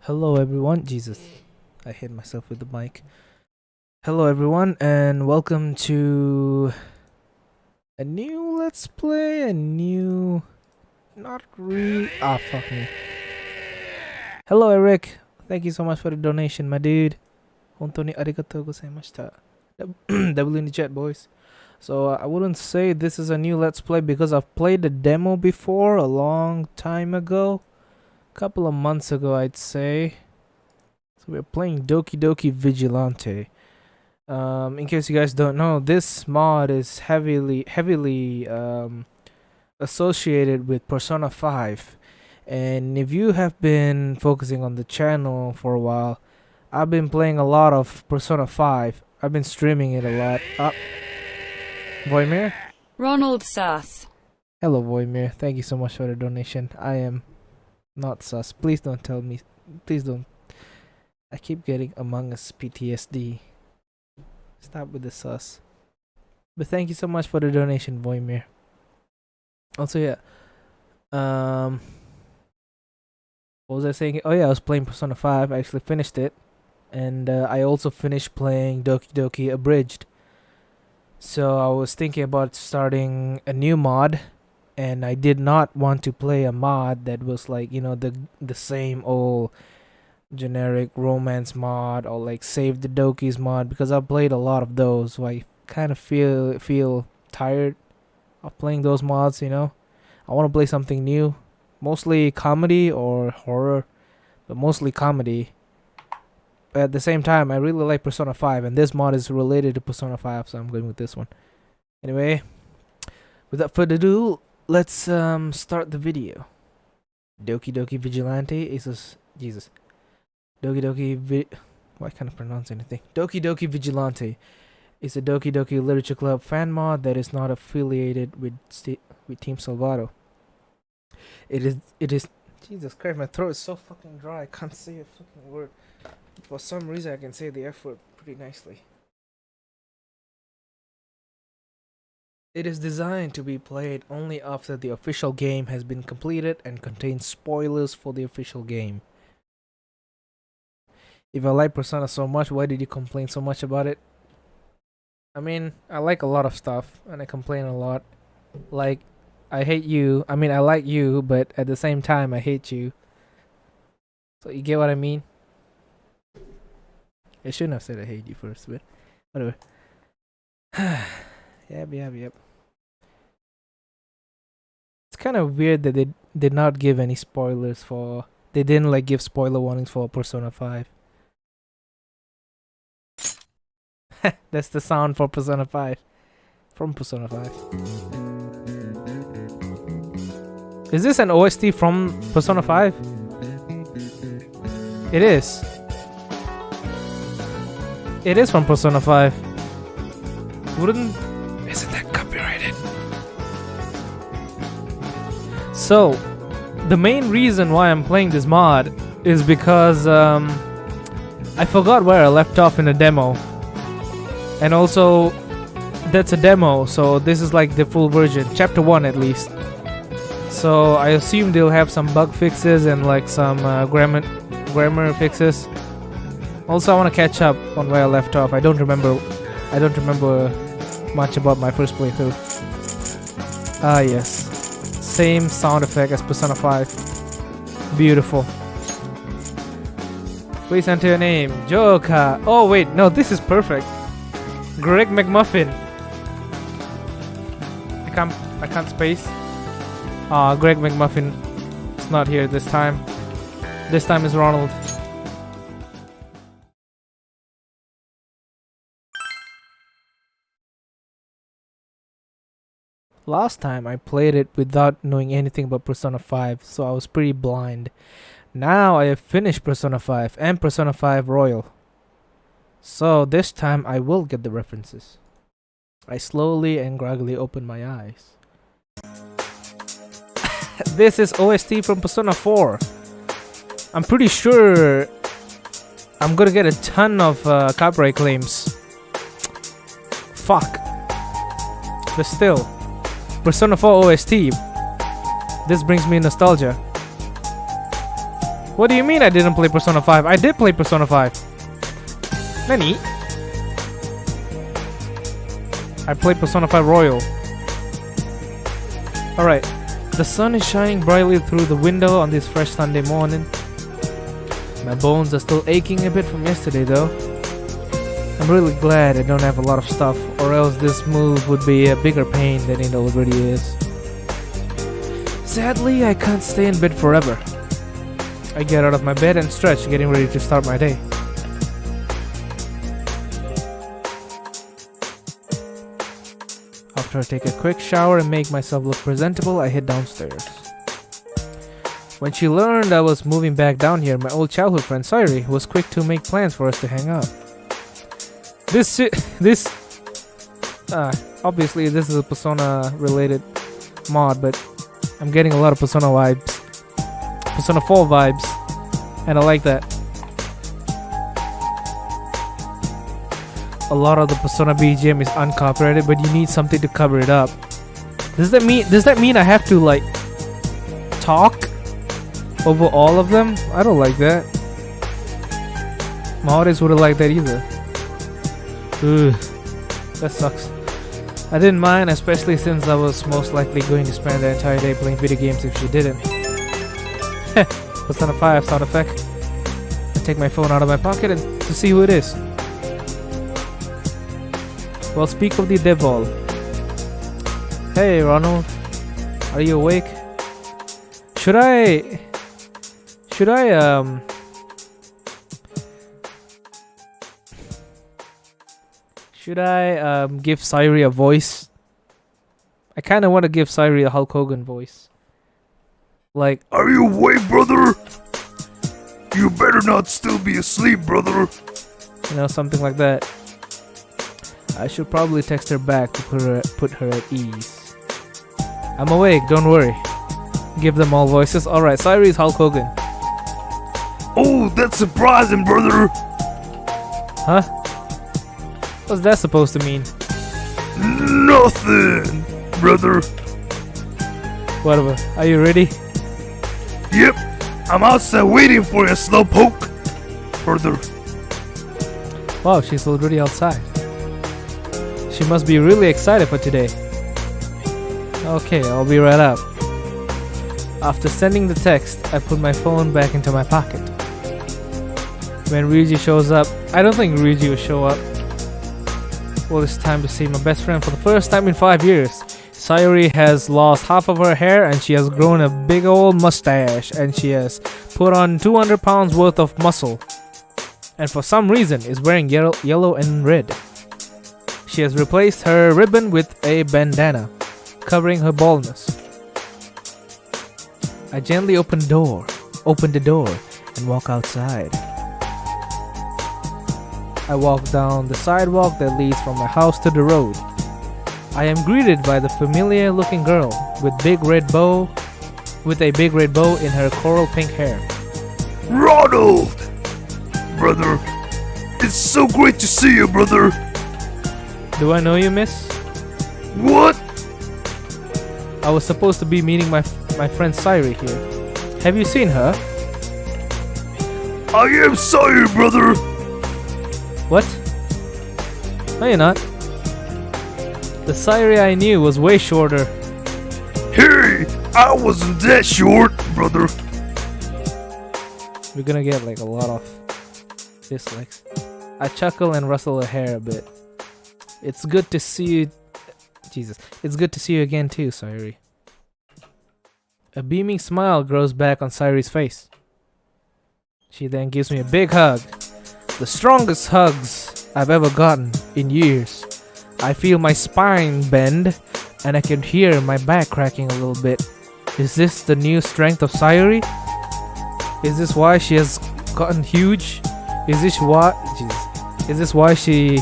Hello everyone. Jesus, I hit myself with the mic. Hello everyone and welcome to a new Let's Play, fuck me. Hello Eric, thank you so much for the donation, my dude. Hontoni arigatou gozaimashita. Double in the chat, boys. So I wouldn't say this is a new Let's Play because I've played the demo before a long time ago. Couple of months ago, I'd say. So we're playing Doki Doki Vigilante. In case you guys don't know, this mod is heavily associated with Persona 5. And if you have been focusing on the channel for a while, I've been playing a lot of Persona 5. I've been streaming it a lot. Voimir? Ronald Sus. Hello, Voimir. Thank you so much for the donation. I am not sus. Please don't tell me. Please don't. I keep getting Among Us PTSD. Stop with the sus. But thank you so much for the donation, Voimir. Also, yeah. What was I saying? Oh yeah, I was playing Persona 5. I actually finished it. And I also finished playing Doki Doki Abridged. So I was thinking about starting a new mod, and I did not want to play a mod that was like, you know, the same old generic romance mod or like Save the Dokis mod, because I played a lot of those, so I kind of feel tired of playing those mods, you know. I want to play something new, mostly comedy or horror, but mostly comedy. But at the same time, I really like Persona 5, and this mod is related to Persona 5, so I'm going with this one. Anyway, without further ado, let's start the video. Doki Doki Vigilante is Jesus. Doki Doki why can't I pronounce anything? Doki Doki Vigilante is a Doki Doki Literature Club fan mod that is not affiliated with Team Salvato. It is Jesus Christ, my throat is so fucking dry. I can't say a fucking word. For some reason, I can say the F word pretty nicely. It is designed to be played only after the official game has been completed and contains spoilers for the official game. If I like Persona so much, why did you complain so much about it? I mean, I like a lot of stuff and I complain a lot. Like, I hate you. I mean, I like you, but at the same time, I hate you. So you get what I mean? I shouldn't have said I hate you first, but whatever. Yep. It's kind of weird that they did not give any spoilers for... They didn't like give spoiler warnings for Persona 5. That's the sound for Persona 5. From Persona 5. Is this an OST from Persona 5? It is. It is from Persona 5. Isn't that copyrighted? So, the main reason why I'm playing this mod is because I forgot where I left off in the demo. And also, that's a demo, so this is like the full version, chapter 1 at least. So I assume they'll have some bug fixes and like some grammar fixes. Also, I want to catch up on where I left off. I don't remember much about my first playthrough. Ah yes, same sound effect as Persona 5. Beautiful. Please enter your name, Joka. Oh wait, no, this is perfect. Greg McMuffin. I can't space. Greg McMuffin is not here this time. This time is Ronald. Last time I played it without knowing anything about Persona 5, so I was pretty blind. Now I have finished Persona 5 and Persona 5 Royal. So this time I will get the references. I slowly and groggily open my eyes. This is OST from Persona 4. I'm pretty sure I'm gonna get a ton of copyright claims. Fuck. But still, Persona 4 OST. This brings me nostalgia. What do you mean I didn't play Persona 5? I did play Persona 5. Nani? I played Persona 5 Royal. Alright. The sun is shining brightly through the window on this fresh Sunday morning. My bones are still aching a bit from yesterday though. I'm really glad I don't have a lot of stuff, or else this move would be a bigger pain than it already is. Sadly, I can't stay in bed forever. I get out of my bed and stretch, getting ready to start my day. After I take a quick shower and make myself look presentable, I head downstairs. When she learned I was moving back down here, my old childhood friend Sairi was quick to make plans for us to hang out. Obviously this is a Persona related mod, but I'm getting a lot of Persona vibes. Persona 4 vibes. And I like that. A lot of the Persona BGM is uncopyrighted, but you need something to cover it up. Does that mean I have to like talk over all of them? I don't like that. My audience wouldn't like that either. Ugh, that sucks. I didn't mind, especially since I was most likely going to spend the entire day playing video games if she didn't. Persona 5 sound effect. I take my phone out of my pocket and to see who it is. Well, speak of the devil. Hey Ronald, are you awake? Should I give Sairi a voice? I kind of want to give Sairi a Hulk Hogan voice. Like, are you awake, brother? You better not still be asleep, brother. You know, something like that. I should probably text her back to put her at ease. I'm awake, don't worry. Give them all voices. Alright, Sairi is Hulk Hogan. Oh, that's surprising, brother. Huh? What's that supposed to mean? Nothing, brother. Whatever. Are you ready? Yep. I'm outside waiting for you, slowpoke. Brother. Wow, she's already outside. She must be really excited for today. Okay, I'll be right up. After sending the text, I put my phone back into my pocket. When Ryuji shows up, I don't think Ryuji will show up. Well, it's time to see my best friend for the first time in 5 years. Sairi has lost half of her hair and she has grown a big old mustache, and she has put on 200 pounds worth of muscle. And for some reason is wearing yellow and red. She has replaced her ribbon with a bandana, covering her baldness. I gently open the door, and walk outside. I walk down the sidewalk that leads from my house to the road. I am greeted by the familiar looking girl with a big red bow in her coral pink hair. Ronald! Brother, it's so great to see you, brother. Do I know you, miss? What? I was supposed to be meeting my friend Sairi here. Have you seen her? I am sorry, brother. What? No, you're not. The Sairi I knew was way shorter. Hey, I wasn't that short, brother. We're gonna get like a lot of dislikes. I chuckle and rustle her hair a bit. It's good to see you. Jesus. It's good to see you again too, Sairi. A beaming smile grows back on Sairi's face. She then gives me a big hug. The strongest hugs I've ever gotten in years. I feel my spine bend and I can hear my back cracking a little bit. Is this the new strength of Sairi? Is this why she has gotten huge? Is this why she...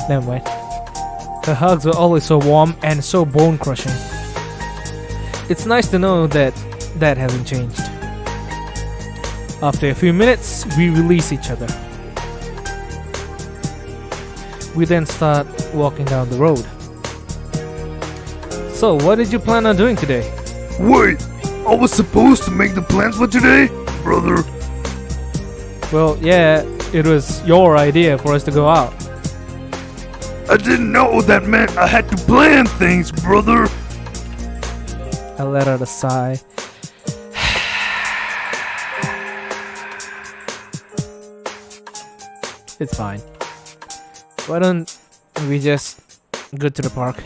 Never mind. Her hugs were always so warm and so bone crushing. It's nice to know that that hasn't changed. After a few minutes, we release each other. We then start walking down the road. So, what did you plan on doing today? Wait, I was supposed to make the plans for today? brother. Well, yeah, it was your idea for us to go out. I didn't know that meant I had to plan things, brother. I let out a sigh. It's fine. Why don't we just go to the park?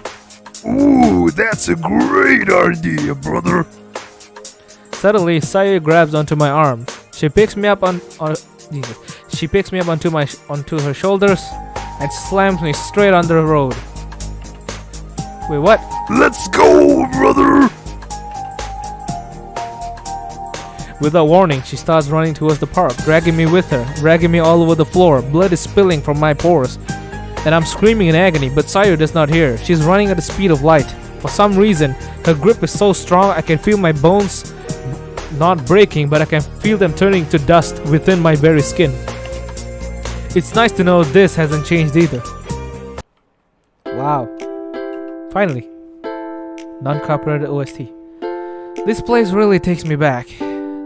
Ooh, that's a great idea, brother. Suddenly, Sayu grabs onto my arm. She picks me up Jesus. She picks me up onto her shoulders and slams me straight on the road. Wait, what? Let's go, brother. Without warning, she starts running towards the park, dragging me with her, dragging me all over the floor. Blood is spilling from my pores, and I'm screaming in agony, but Sayu does not hear. She's running at the speed of light. For some reason, her grip is so strong I can feel my bones not breaking, but I can feel them turning to dust within my very skin. It's nice to know this hasn't changed either. Wow. Finally. Non-copyrighted OST. This place really takes me back.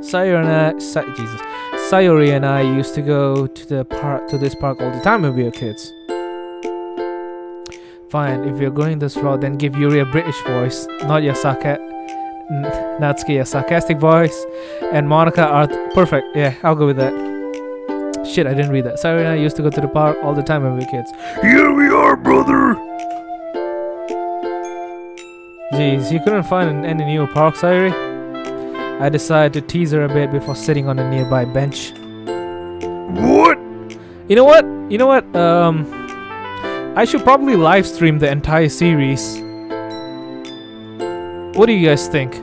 Sayori and I used to go to this park all the time when we were kids. Fine, if you're going this route, then give Yuri a British voice, not Natsuki a sarcastic voice, and Monica are perfect. Yeah, I'll go with that. Shit, I didn't read that. Sayori and I used to go to the park all the time when we were kids. Here we are, brother. Jeez, you couldn't find any new park, Sayori? I decided to tease her a bit before sitting on a nearby bench. What? You know what? I should probably live stream the entire series. What do you guys think?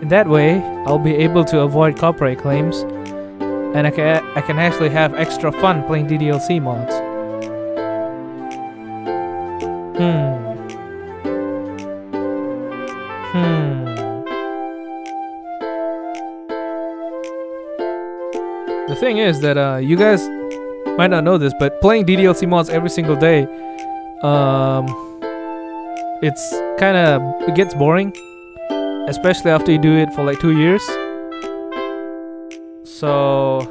In that way, I'll be able to avoid copyright claims, and I can actually have extra fun playing DDLC mods. The thing is that you guys might not know this, but playing DDLC mods every single day, it gets boring, especially after you do it for like 2 years. So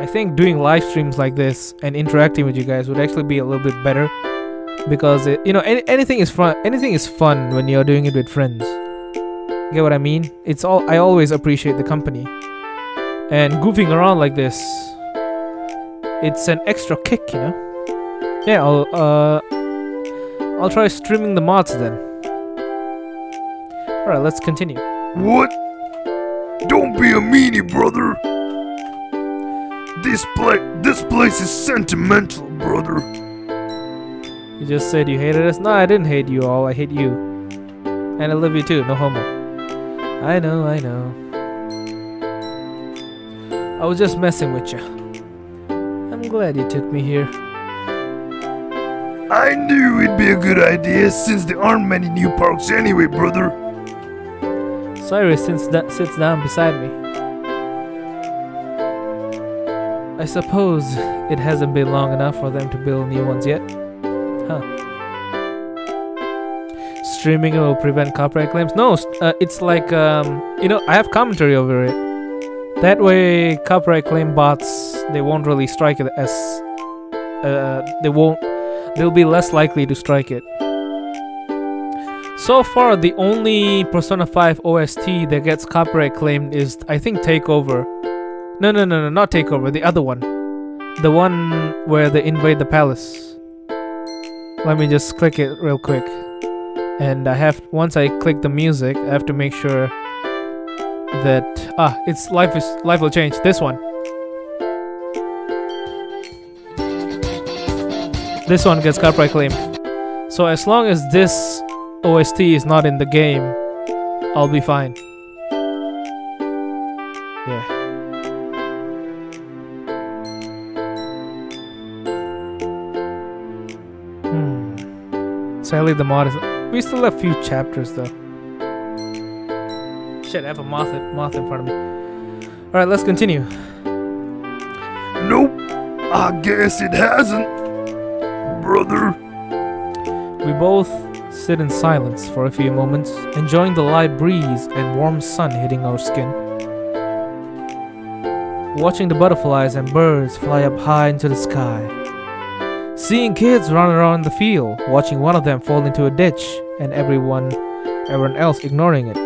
I think doing live streams like this and interacting with you guys would actually be a little bit better, because anything is fun. Anything is fun when you're doing it with friends. Get what I mean? I always appreciate the company, and goofing around like this, it's an extra kick, you know. Yeah, I'll try streaming the mods then. All right, let's continue. What? Don't be a meanie, brother. This place is sentimental, brother. You just said you hated us? No, I didn't hate you all. I hate you. And I love you too. No homo. I know. I was just messing with you. I'm glad you took me here. I knew it'd be a good idea since there aren't many new parks anyway, brother. Cyrus sits down beside me. I suppose it hasn't been long enough for them to build new ones yet. Huh. Streaming will prevent copyright claims? No, it's like, I have commentary over it. That way, copyright claim bots, they won't really strike it as... they'll be less likely to strike it. So far, the only Persona 5 OST that gets copyright claimed is, I think, Takeover. No, not Takeover, the other one. The one where they invade the palace. Let me just click it real quick. And once I click the music, I have to make sure that, it's Life Will Change, this one. This one gets copyright claimed. So as long as this OST is not in the game, I'll be fine. Yeah. Sadly, the mod is... We still have a few chapters though. Shit, I have a moth in front of me. Alright, let's continue. Nope, I guess it hasn't, brother. We both sit in silence for a few moments, enjoying the light breeze and warm sun hitting our skin. Watching the butterflies and birds fly up high into the sky. Seeing kids run around the field, watching one of them fall into a ditch and everyone else ignoring it.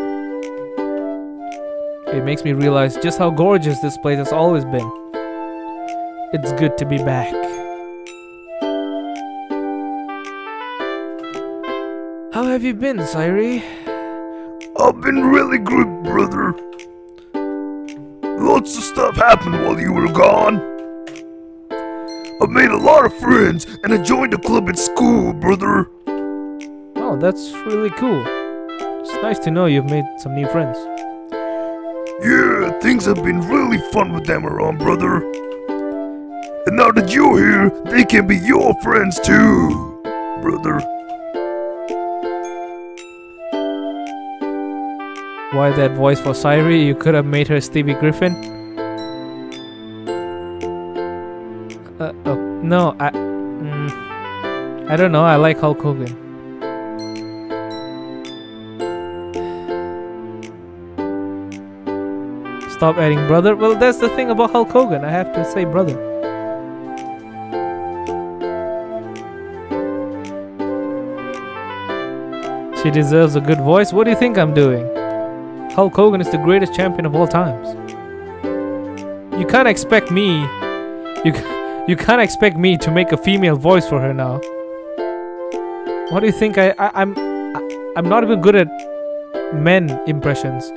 It makes me realize just how gorgeous this place has always been. It's good to be back. How have you been, Sairi? I've been really good, brother. Lots of stuff happened while you were gone. I've made a lot of friends and I joined a club at school, brother. Oh, that's really cool. It's nice to know you've made some new friends. Yeah, things have been really fun with them around, brother. And now that you're here, they can be your friends too, brother. Why that voice for Sairi? You could have made her Stevie Griffin. No, I don't know. I like Hulk Hogan. Stop adding brother. Well, that's the thing about Hulk Hogan. I have to say brother. She deserves a good voice. What do you think I'm doing? Hulk Hogan is the greatest champion of all times. You can't expect me. You can't expect me to make a female voice for her now. What do you think? I'm not even good at men impressions,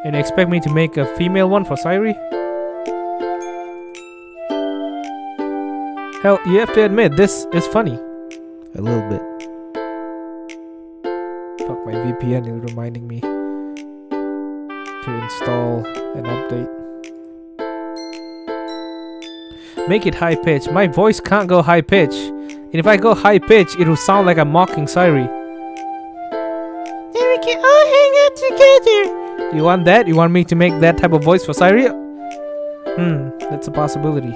and you expect me to make a female one for Sairi? Hell, you have to admit this is funny. A little bit. Fuck, my VPN is reminding me to install an update. Make it high pitch. My voice can't go high pitch. And if I go high pitch, it will sound like I'm mocking Sairi. Then we can all hang out together. You want that? You want me to make that type of voice for Sairi? That's a possibility.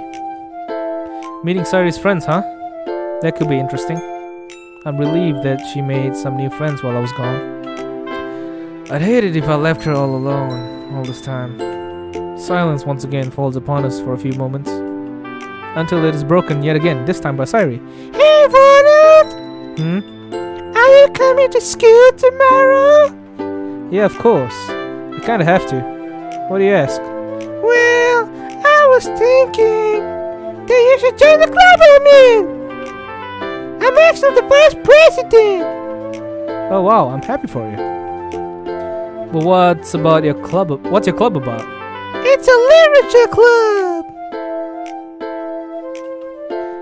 Meeting Sairi's friends, huh? That could be interesting. I'm relieved that she made some new friends while I was gone. I'd hate it if I left her all alone all this time. Silence once again falls upon us for a few moments, until it is broken yet again, this time by Sairi. Hey, Ronald! Are you coming to school tomorrow? Yeah, of course. You kinda have to. What do you ask? Well, I was thinking that you should join the club I'm in. I'm actually the vice president. Oh wow, I'm happy for you. But what's your club about? It's a literature club.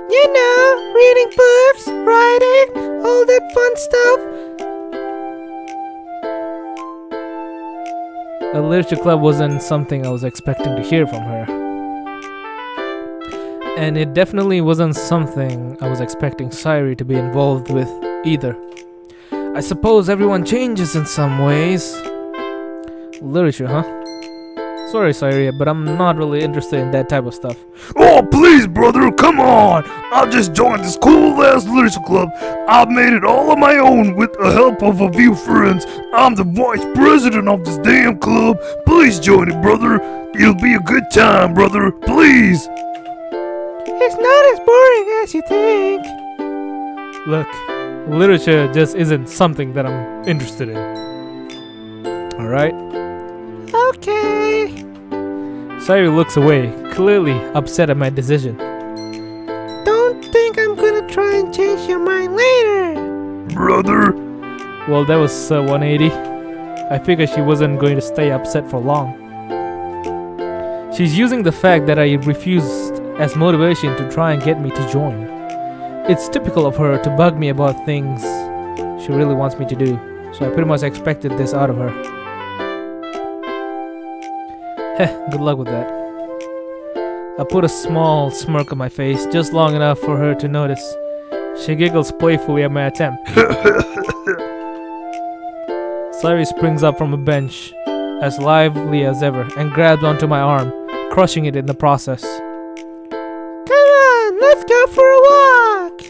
You know, reading books, writing, all that fun stuff. A literature club wasn't something I was expecting to hear from her. And it definitely wasn't something I was expecting Sairi to be involved with either. I suppose everyone changes in some ways. Literature, huh? Sorry, Sairi, but I'm not really interested in that type of stuff. Oh, please, brother, come on! I just joined this cool-ass literature club. I've made it all on my own with the help of a few friends. I'm the vice president of this damn club. Please join it, brother. It'll be a good time, brother. Please! It's not as boring as you think. Look, literature just isn't something that I'm interested in. Alright? Okay. Sairi looks away, clearly upset at my decision. Don't think I'm gonna try and change your mind later, Brother! Well, that was 180. I figured she wasn't going to stay upset for long. She's using the fact that I refused as motivation to try and get me to join. It's typical of her to bug me about things she really wants me to do, so I pretty much expected this out of her. Heh, good luck with that. I put a small smirk on my face, just long enough for her to notice. She giggles playfully at my attempt. Sairi springs up from a bench, as lively as ever, and grabs onto my arm, crushing it in the process. Come on, let's go for a walk!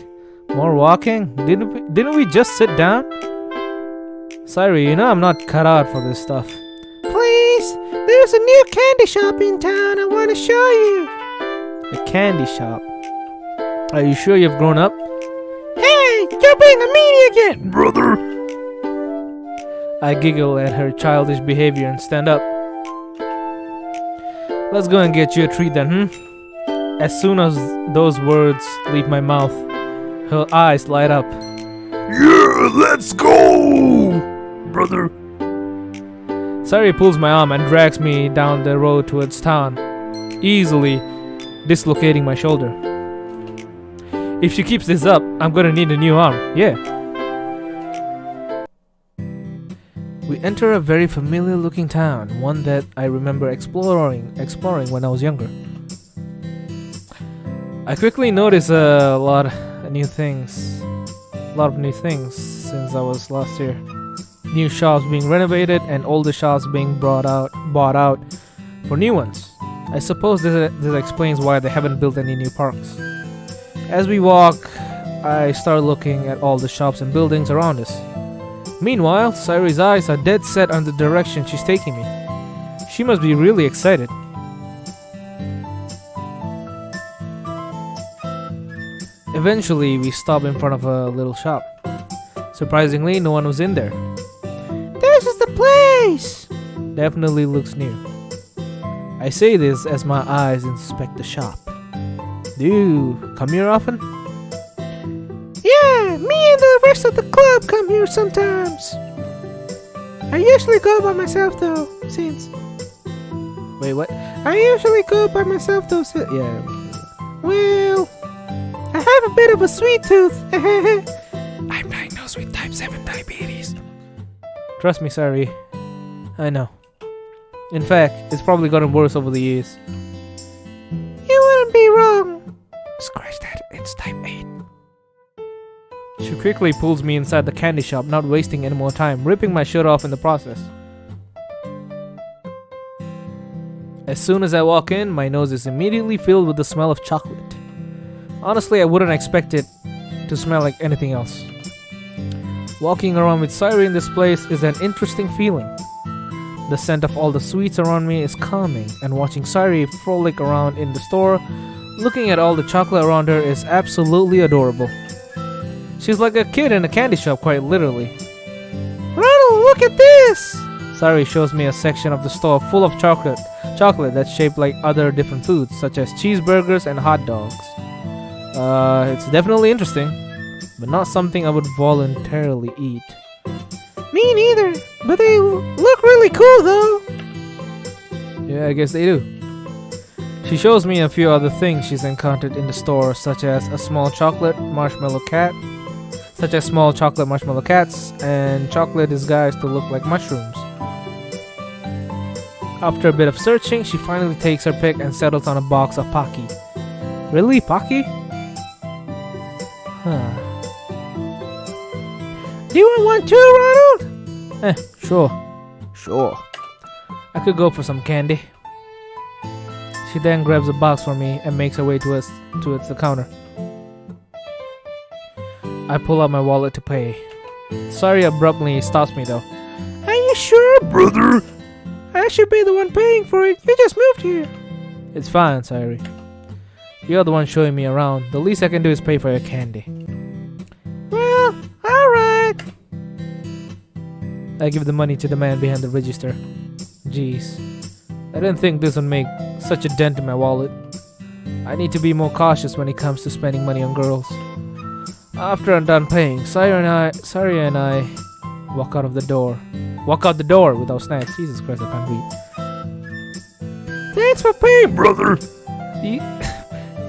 More walking? Didn't we just sit down? Sorry, you know I'm not cut out for this stuff. Please, there's a new candy shop in town. I want to show you. A candy shop? Are you sure you've grown up? Hey, you're being a meanie again! Brother! I giggle at her childish behavior and stand up. Let's go and get you a treat then, As soon as those words leave my mouth, her eyes light up. Yeah, let's go! Brother. Sari pulls my arm and drags me down the road towards town, easily dislocating my shoulder. If she keeps this up, I'm gonna need a new arm, yeah. We enter a very familiar looking town, one that I remember exploring when I was younger. I quickly notice a lot of new things since I was last here. New shops being renovated and older shops being bought out for new ones. I suppose this explains why they haven't built any new parks. As we walk, I start looking at all the shops and buildings around us. Meanwhile, Sairi's eyes are dead set on the direction she's taking me. She must be really excited. Eventually, we stop in front of a little shop. Surprisingly, no one was in there. This is the place! Definitely looks new. I say this as my eyes inspect the shop. Do you come here often? Yeah, me and the rest of the club come here sometimes. I usually go by myself though, since... Wait, what? I usually go by myself though, yeah. Well, I have a bit of a sweet tooth. I'm diagnosed with type 7 diabetes. Trust me, Sari. I know. In fact, it's probably gotten worse over the years. You wouldn't be wrong. Scratch that, it's type 8. She quickly pulls me inside the candy shop, not wasting any more time, ripping my shirt off in the process. As soon as I walk in, my nose is immediately filled with the smell of chocolate. Honestly, I wouldn't expect it to smell like anything else. Walking around with Sairi in this place is an interesting feeling. The scent of all the sweets around me is calming, and watching Sairi frolic around in the store, looking at all the chocolate around her is absolutely adorable. She's like a kid in a candy shop, quite literally. Ronald, look at this! Sairi shows me a section of the store full of chocolate that's shaped like other different foods, such as cheeseburgers and hot dogs. It's definitely interesting, but not something I would voluntarily eat. Me neither, but they look really cool though. Yeah, I guess they do. She shows me a few other things she's encountered in the store, such as small chocolate marshmallow cats, and chocolate disguised to look like mushrooms. After a bit of searching, she finally takes her pick and settles on a box of Pocky. Really, Pocky? Huh. Do you want one too, Ronald? Sure. I could go for some candy. She then grabs a box for me and makes her way towards the counter. I pull out my wallet to pay. Sairi abruptly stops me though. Are you sure, Brother? I should be the one paying for it. You just moved here. It's fine, Sairi. You're the one showing me around. The least I can do is pay for your candy. Well, alright. I give the money to the man behind the register. Jeez. I didn't think this would make such a dent in my wallet. I need to be more cautious when it comes to spending money on girls. After I'm done paying, Sairi and I walk out the door with our snacks. Jesus Christ, I can't read. Thanks for paying, Brother.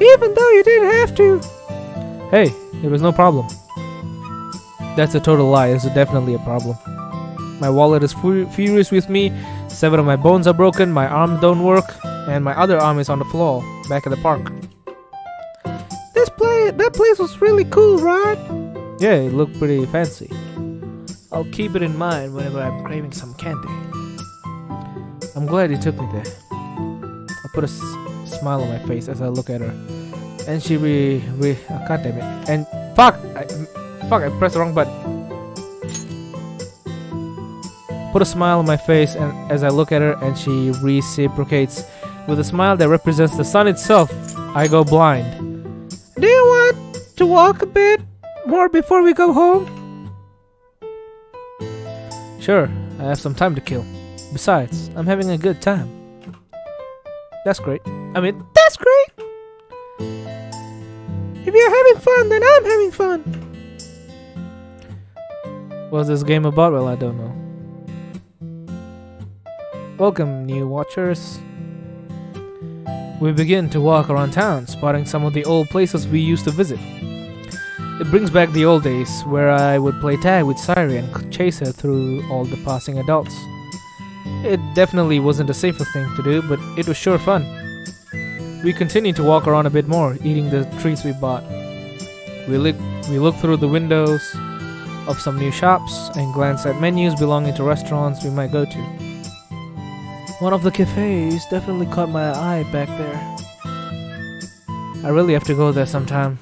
Even though you didn't have to. Hey, there was no problem. That's a total lie. It's definitely a problem. My wallet is furious with me. 7 of my bones are broken, my arms don't work, and my other arm is on the floor, back at the park. That place was really cool, right? Yeah, it looked pretty fancy. I'll keep it in mind whenever I'm craving some candy. I'm glad you took me there. I put a smile on my face as I look at her, and she God damn it. And Fuck! Fuck, I pressed the wrong button. Put a smile on my face and as I look at her and she reciprocates with a smile that represents the sun itself. I go blind. Do you want to walk a bit more before we go home? Sure, I have some time to kill. Besides, I'm having a good time. That's great. That's great! If you're having fun, then I'm having fun! What's this game about? Well, I don't know. Welcome, new watchers. We begin to walk around town, spotting some of the old places we used to visit. It brings back the old days, where I would play tag with Sairi and chase her through all the passing adults. It definitely wasn't the safest thing to do, but it was sure fun. We continued to walk around a bit more, eating the treats we bought. We looked through the windows of some new shops and glanced at menus belonging to restaurants we might go to. One of the cafes definitely caught my eye back there. I really have to go there sometime.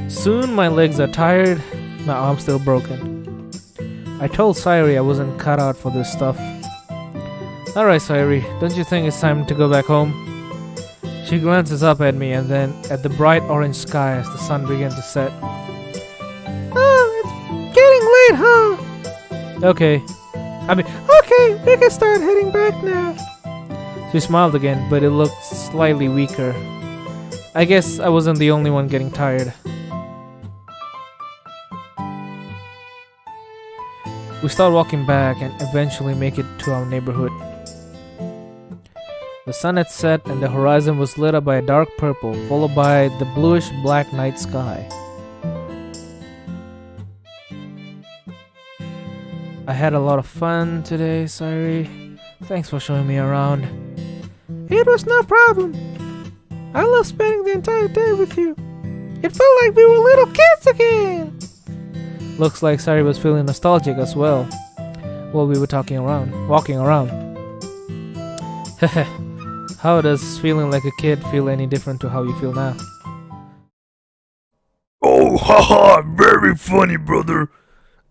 Soon my legs are tired, my arm's still broken. I told Sairi I wasn't cut out for this stuff. Alright Sairi, don't you think it's time to go back home? She glances up at me and then at the bright orange sky as the sun began to set. Oh, it's getting late, huh? Okay, we can start heading back now. She smiled again, but it looked slightly weaker. I guess I wasn't the only one getting tired. We start walking back and eventually make it to our neighborhood. The sun had set and the horizon was lit up by a dark purple, followed by the bluish black night sky. I had a lot of fun today, Sairi. Thanks for showing me around. It was no problem. I love spending the entire day with you. It felt like we were little kids again. Looks like Sairi was feeling nostalgic as well while we were walking around. How does feeling like a kid feel any different to how you feel now? Oh, haha, very funny, brother.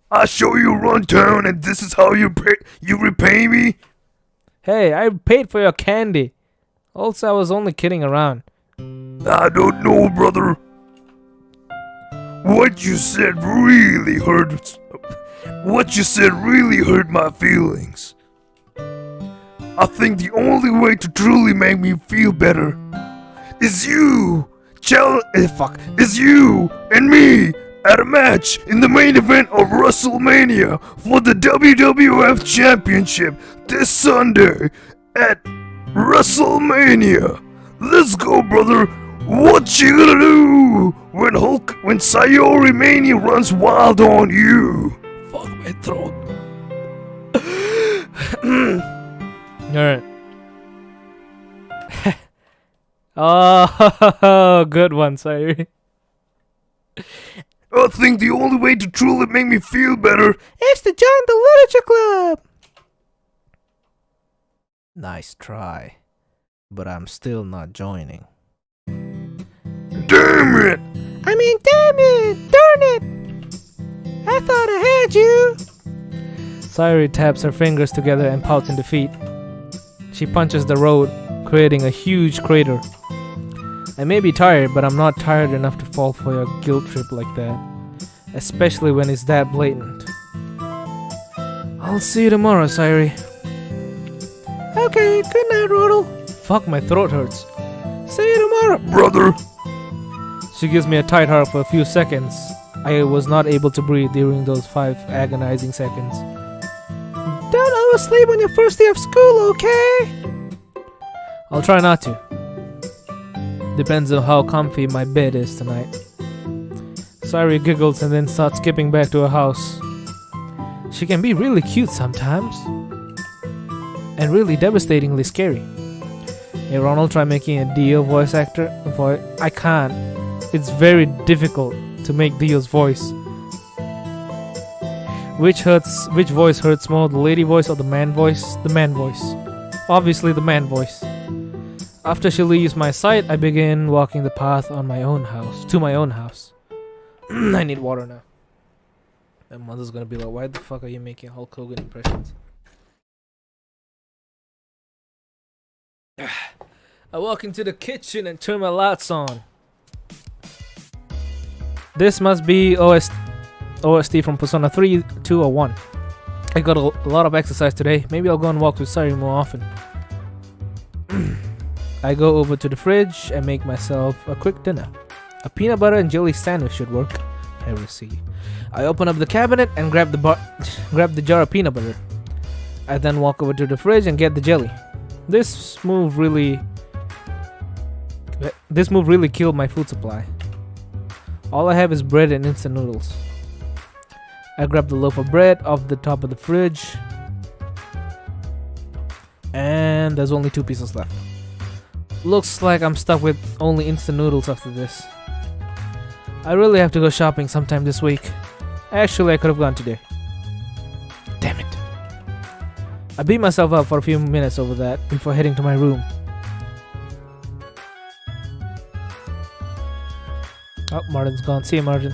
I show you around town and this is how you repay me? Hey, I paid for your candy. Also, I was only kidding around. I don't know, brother. What you said really hurt my feelings. I think the only way to truly make me feel better is you and me at a match in the main event of WrestleMania for the WWF Championship this Sunday at WrestleMania. Let's go, brother. What you gonna do when Sayori Mania runs wild on you? Fuck my throat. Alright. Oh, good one, Sairi. I think the only way to truly make me feel better is to join the Literature Club. Nice try, but I'm still not joining. Damn it! Damn it! Darn it! I thought I had you! Sairi taps her fingers together and pouts in defeat. She punches the road, creating a huge crater. I may be tired, but I'm not tired enough to fall for your guilt trip like that. Especially when it's that blatant. I'll see you tomorrow, Sairi. Okay, good night, Rodel. Fuck, my throat hurts. See you tomorrow, brother. She gives me a tight hug for a few seconds. I was not able to breathe during those 5 agonizing seconds. Don't oversleep on your first day of school, okay? I'll try not to. Depends on how comfy my bed is tonight. Sairi giggles and then starts skipping back to her house. She can be really cute sometimes. And really devastatingly scary. Hey Ronald, try making a Dio voice actor. I can't. It's very difficult to make Dio's voice. Which voice hurts more, the lady voice or the man voice? The man voice. Obviously the man voice. After she leaves my sight, I begin walking the path on my own house to my own house. I need water now. My mother's gonna be like, "Why the fuck are you making Hulk Hogan impressions?" I walk into the kitchen and turn my lights on. This must be OST from Persona 3, 2, or 1. I got a lot of exercise today. Maybe I'll go and walk with Sari more often. I go over to the fridge and make myself a quick dinner. A peanut butter and jelly sandwich should work. Heresy. I open up the cabinet and grab the jar of peanut butter. I then walk over to the fridge and get the jelly. This move really killed my food supply. All I have is bread and instant noodles. I grab the loaf of bread off the top of the fridge, and there's only 2 pieces left. Looks like I'm stuck with only instant noodles after this. I really have to go shopping sometime this week. Actually, I could have gone today. Damn it. I beat myself up for a few minutes over that before heading to my room. Oh, Martin's gone. See you, Martin.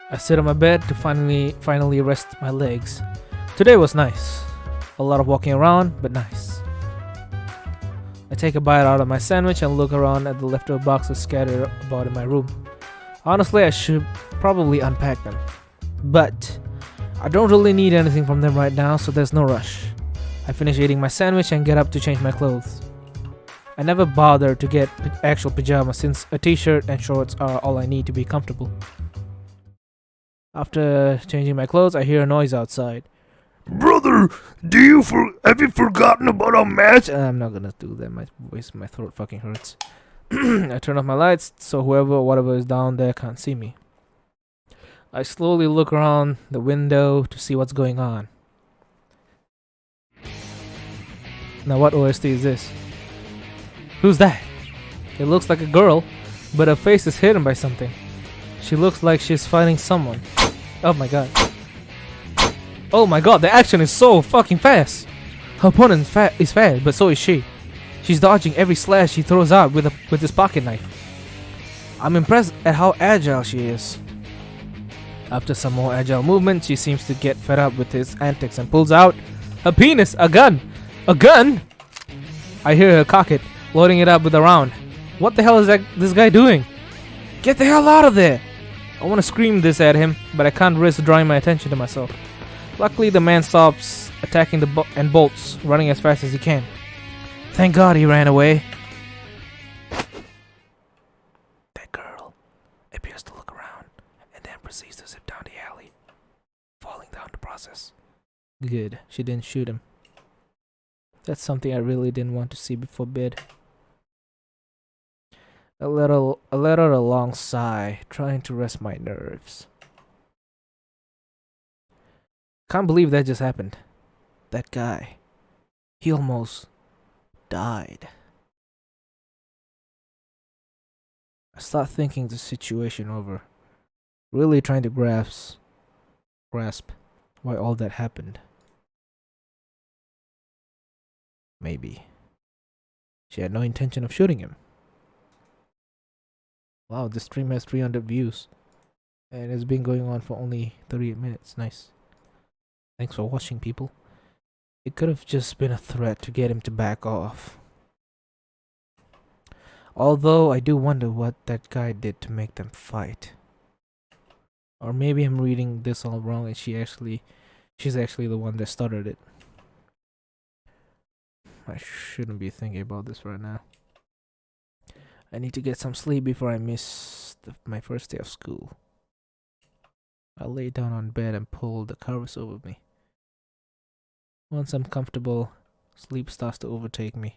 I sit on my bed to finally rest my legs. Today was nice. A lot of walking around, but nice. I take a bite out of my sandwich and look around at the leftover boxes scattered about in my room. Honestly, I should probably unpack them. But I don't really need anything from them right now, so there's no rush. I finish eating my sandwich and get up to change my clothes. I never bother to get actual pajamas since a t-shirt and shorts are all I need to be comfortable. After changing my clothes, I hear a noise outside. Brother, have you forgotten about our match? I'm not gonna do that. My throat fucking hurts. I turn off my lights so whatever is down there can't see me. I slowly look around the window to see what's going on. Now what OST is this? Who's that? It looks like a girl, but her face is hidden by something. She looks like she's fighting someone. Oh my god. Oh my god, the action is so fucking fast. Her opponent is fast, but so is she. She's dodging every slash she throws out with this pocket knife. I'm impressed at how agile she is. After some more agile movement, she seems to get fed up with his antics and pulls out her penis, a gun. A gun? I hear her cock it, loading it up with a round. What the hell is this guy doing? Get the hell out of there! I want to scream this at him, but I can't risk drawing my attention to myself. Luckily, the man stops attacking and bolts, running as fast as he can. Thank God he ran away. That girl appears to look around and then proceeds to zip down the alley, falling down the process. Good, she didn't shoot him. That's something I really didn't want to see before bed. I let out a long sigh, trying to rest my nerves. Can't believe that just happened. That guy. He almost died. I start thinking the situation over. Really trying to grasp why all that happened. Maybe she had no intention of shooting him. Wow, this stream has 300 views. And it's been going on for only 38 minutes. Nice. Thanks for watching, people. It could have just been a threat to get him to back off. Although I do wonder what that guy did to make them fight. Or maybe I'm reading this all wrong and she's actually the one that started it. I shouldn't be thinking about this right now. I need to get some sleep before I miss my first day of school. I lay down on bed and pull the covers over me. Once I'm comfortable, sleep starts to overtake me.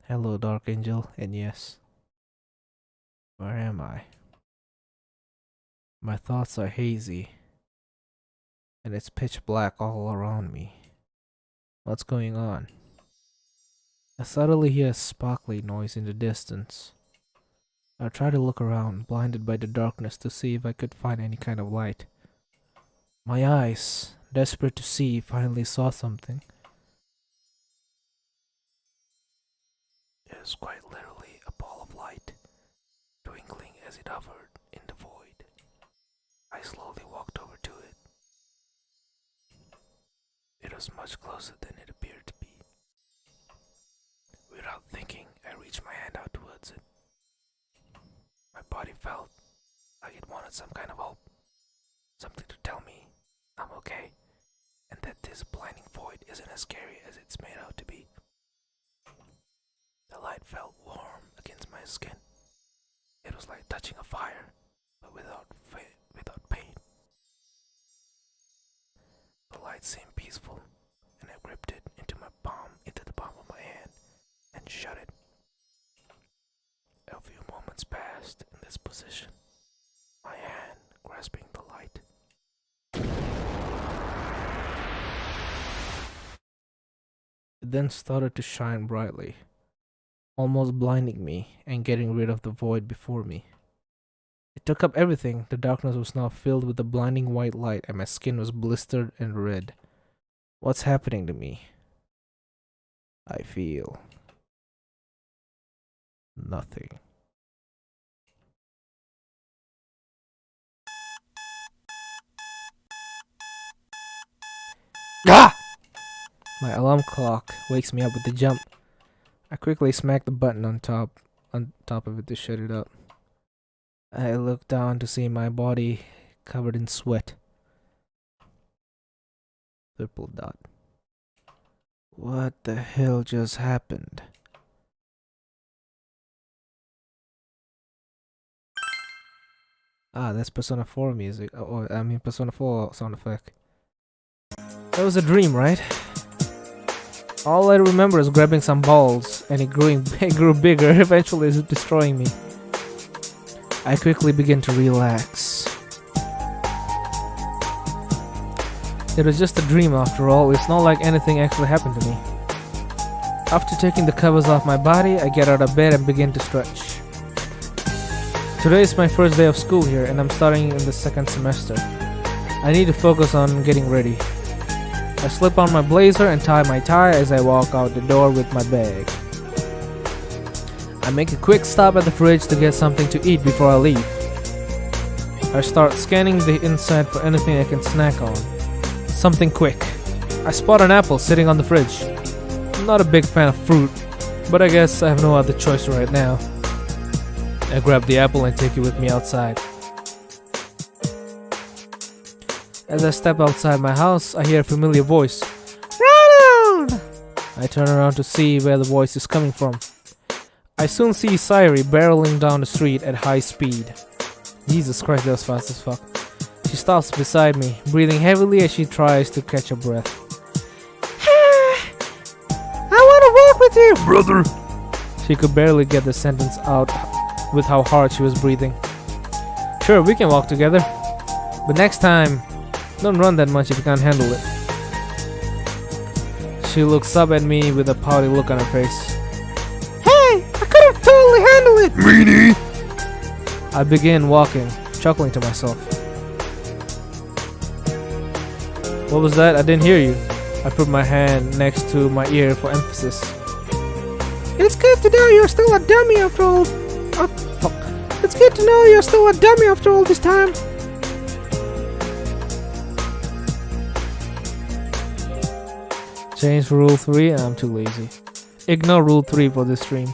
Hello, Dark Angel, and yes, where am I? My thoughts are hazy, and it's pitch black all around me. What's going on? I suddenly hear a sparkly noise in the distance. I tried to look around, blinded by the darkness, to see if I could find any kind of light. My eyes, desperate to see, finally saw something. It was quite literally a ball of light, twinkling as it hovered in the void. I slowly walked over to it. It was much closer than it appeared to be. Without thinking, I reached my hand out towards it. My body felt like it wanted some kind of hope, something to tell me I'm okay, and that this blinding void isn't as scary as it's made out to be. The light felt warm against my skin. It was like touching a fire, but without pain. The light seemed peaceful, and I gripped it into the palm of my hand, and shut it. A few moments passed in this position, my hand grasping the light. It then started to shine brightly, almost blinding me and getting rid of the void before me. It took up everything. The darkness was now filled with a blinding white light, and my skin was blistered and red. What's happening to me? I feel nothing. Ah! My alarm clock wakes me up with a jump. I quickly smack the button on top of it to shut it up. I look down to see my body covered in sweat. Triple dot. What the hell just happened? Ah, that's Persona 4 music. Persona 4 sound effect. That was a dream, right? All I remember is grabbing some balls, and it grew bigger, eventually destroying me. I quickly begin to relax. It was just a dream after all. It's not like anything actually happened to me. After taking the covers off my body, I get out of bed and begin to stretch. Today is my first day of school here, and I'm starting in the second semester. I need to focus on getting ready. I slip on my blazer and tie my tie as I walk out the door with my bag. I make a quick stop at the fridge to get something to eat before I leave. I start scanning the inside for anything I can snack on. Something quick. I spot an apple sitting on the fridge. I'm not a big fan of fruit, but I guess I have no other choice right now. I grab the apple and take it with me outside. As I step outside my house, I hear a familiar voice. Ronald! I turn around to see where the voice is coming from. I soon see Sairi barreling down the street at high speed. Jesus Christ, that was fast as fuck. She stops beside me, breathing heavily as she tries to catch her breath. I want to walk with you, Brother! She could barely get the sentence out with how hard she was breathing. Sure, we can walk together. But next time, don't run that much if you can't handle it. She looks up at me with a pouty look on her face. Hey, I could have totally handled it! Meanie! I begin walking, chuckling to myself. What was that? I didn't hear you. I put my hand next to my ear for emphasis. It's good to know you're still a dummy after all. Oh, fuck. It's good to know you're still a dummy after all this time. Change rule 3, I'm too lazy. Ignore rule 3 for this stream.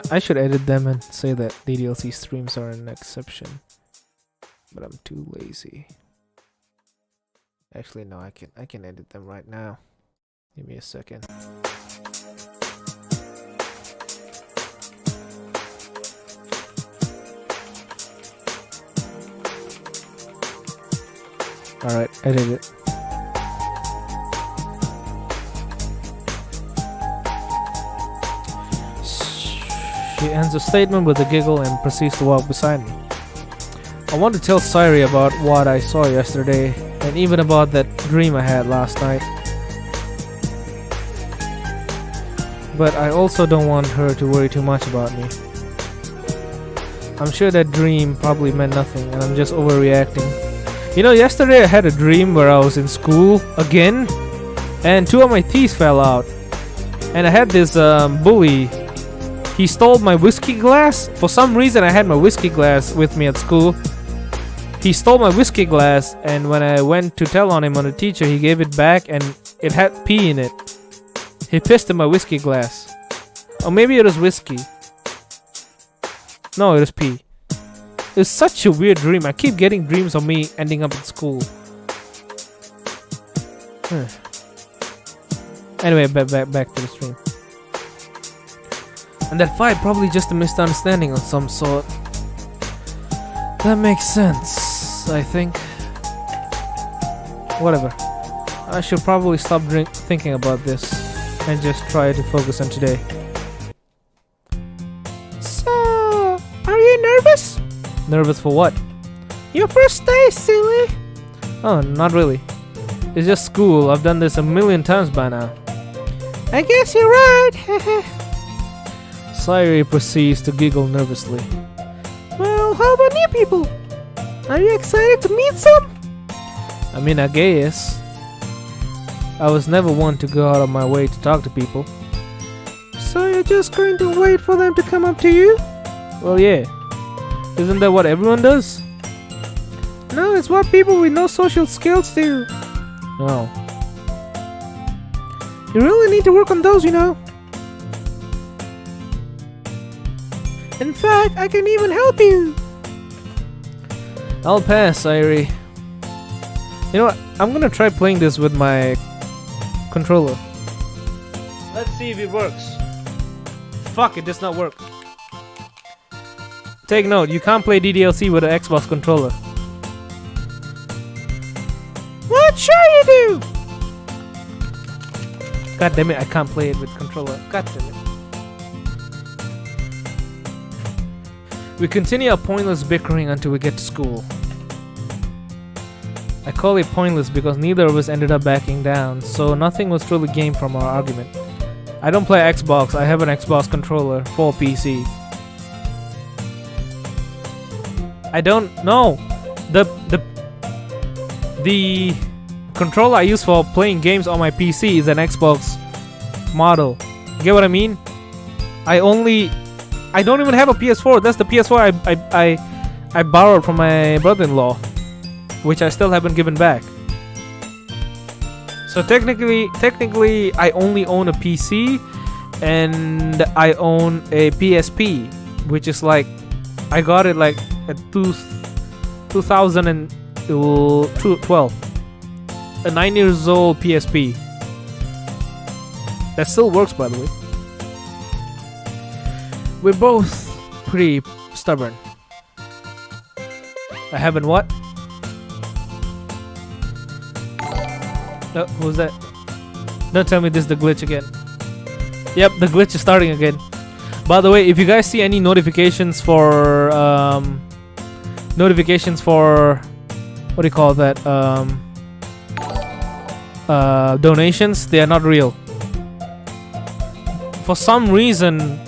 I should edit them and say that DDLC streams are an exception. But I'm too lazy. Actually no, I can edit them right now. Give me a second. Alright, edit it. She ends the statement with a giggle and proceeds to walk beside me. I want to tell Sairi about what I saw yesterday, and even about that dream I had last night. But I also don't want her to worry too much about me. I'm sure that dream probably meant nothing and I'm just overreacting. You know, yesterday I had a dream where I was in school again and 2 of my teeth fell out. And I had this bully. He stole my whiskey glass. For some reason I had my whiskey glass with me at school. He stole my whiskey glass, and when I went to tell on him on the teacher, he gave it back and it had pee in it. He pissed in my whiskey glass. Or maybe it was whiskey. No, it was pee. It's such a weird dream. I keep getting dreams of me ending up in school. Anyway, back to the stream. And that fight probably just a misunderstanding of some sort. That makes sense, I think. Whatever. I should probably stop thinking about this and just try to focus on today. So, are you nervous? Nervous for what? Your first day, silly. Oh, not really. It's just school. I've done this a million times by now. I guess you're right. Sayuri proceeds to giggle nervously. Well, how about new people? Are you excited to meet some? I mean, I guess. I was never one to go out of my way to talk to people. So you're just going to wait for them to come up to you? Well, yeah. Isn't that what everyone does? No, it's what people with no social skills do. Oh. You really need to work on those, you know. In fact, I can even help you. I'll pass, Sayuri. You know what? I'm gonna try playing this with my controller. Let's see if it works. Fuck, it does not work. Take note, you can't play DDLC with an Xbox controller. What? Sure you do! God damn it, I can't play it with controller. God damn it. We continue our pointless bickering until we get to school. I call it pointless because neither of us ended up backing down, so nothing was truly gained from our argument. I don't play Xbox, I have an Xbox controller for PC. I don't know. The controller I use for playing games on my PC is an Xbox model. You get what I mean? I don't even have a PS4. That's the PS4 I borrowed from my brother-in-law, which I still haven't given back. So technically I only own a PC and I own a PSP, which is like I got it like at 2012. A 9 years old PSP. That still works, by the way. We're both pretty stubborn. I haven't what? Oh, who's that? Don't tell me this is the glitch again. Yep, the glitch is starting again. By the way, if you guys see any notifications for what do you call that? Donations, they are not real. For some reason,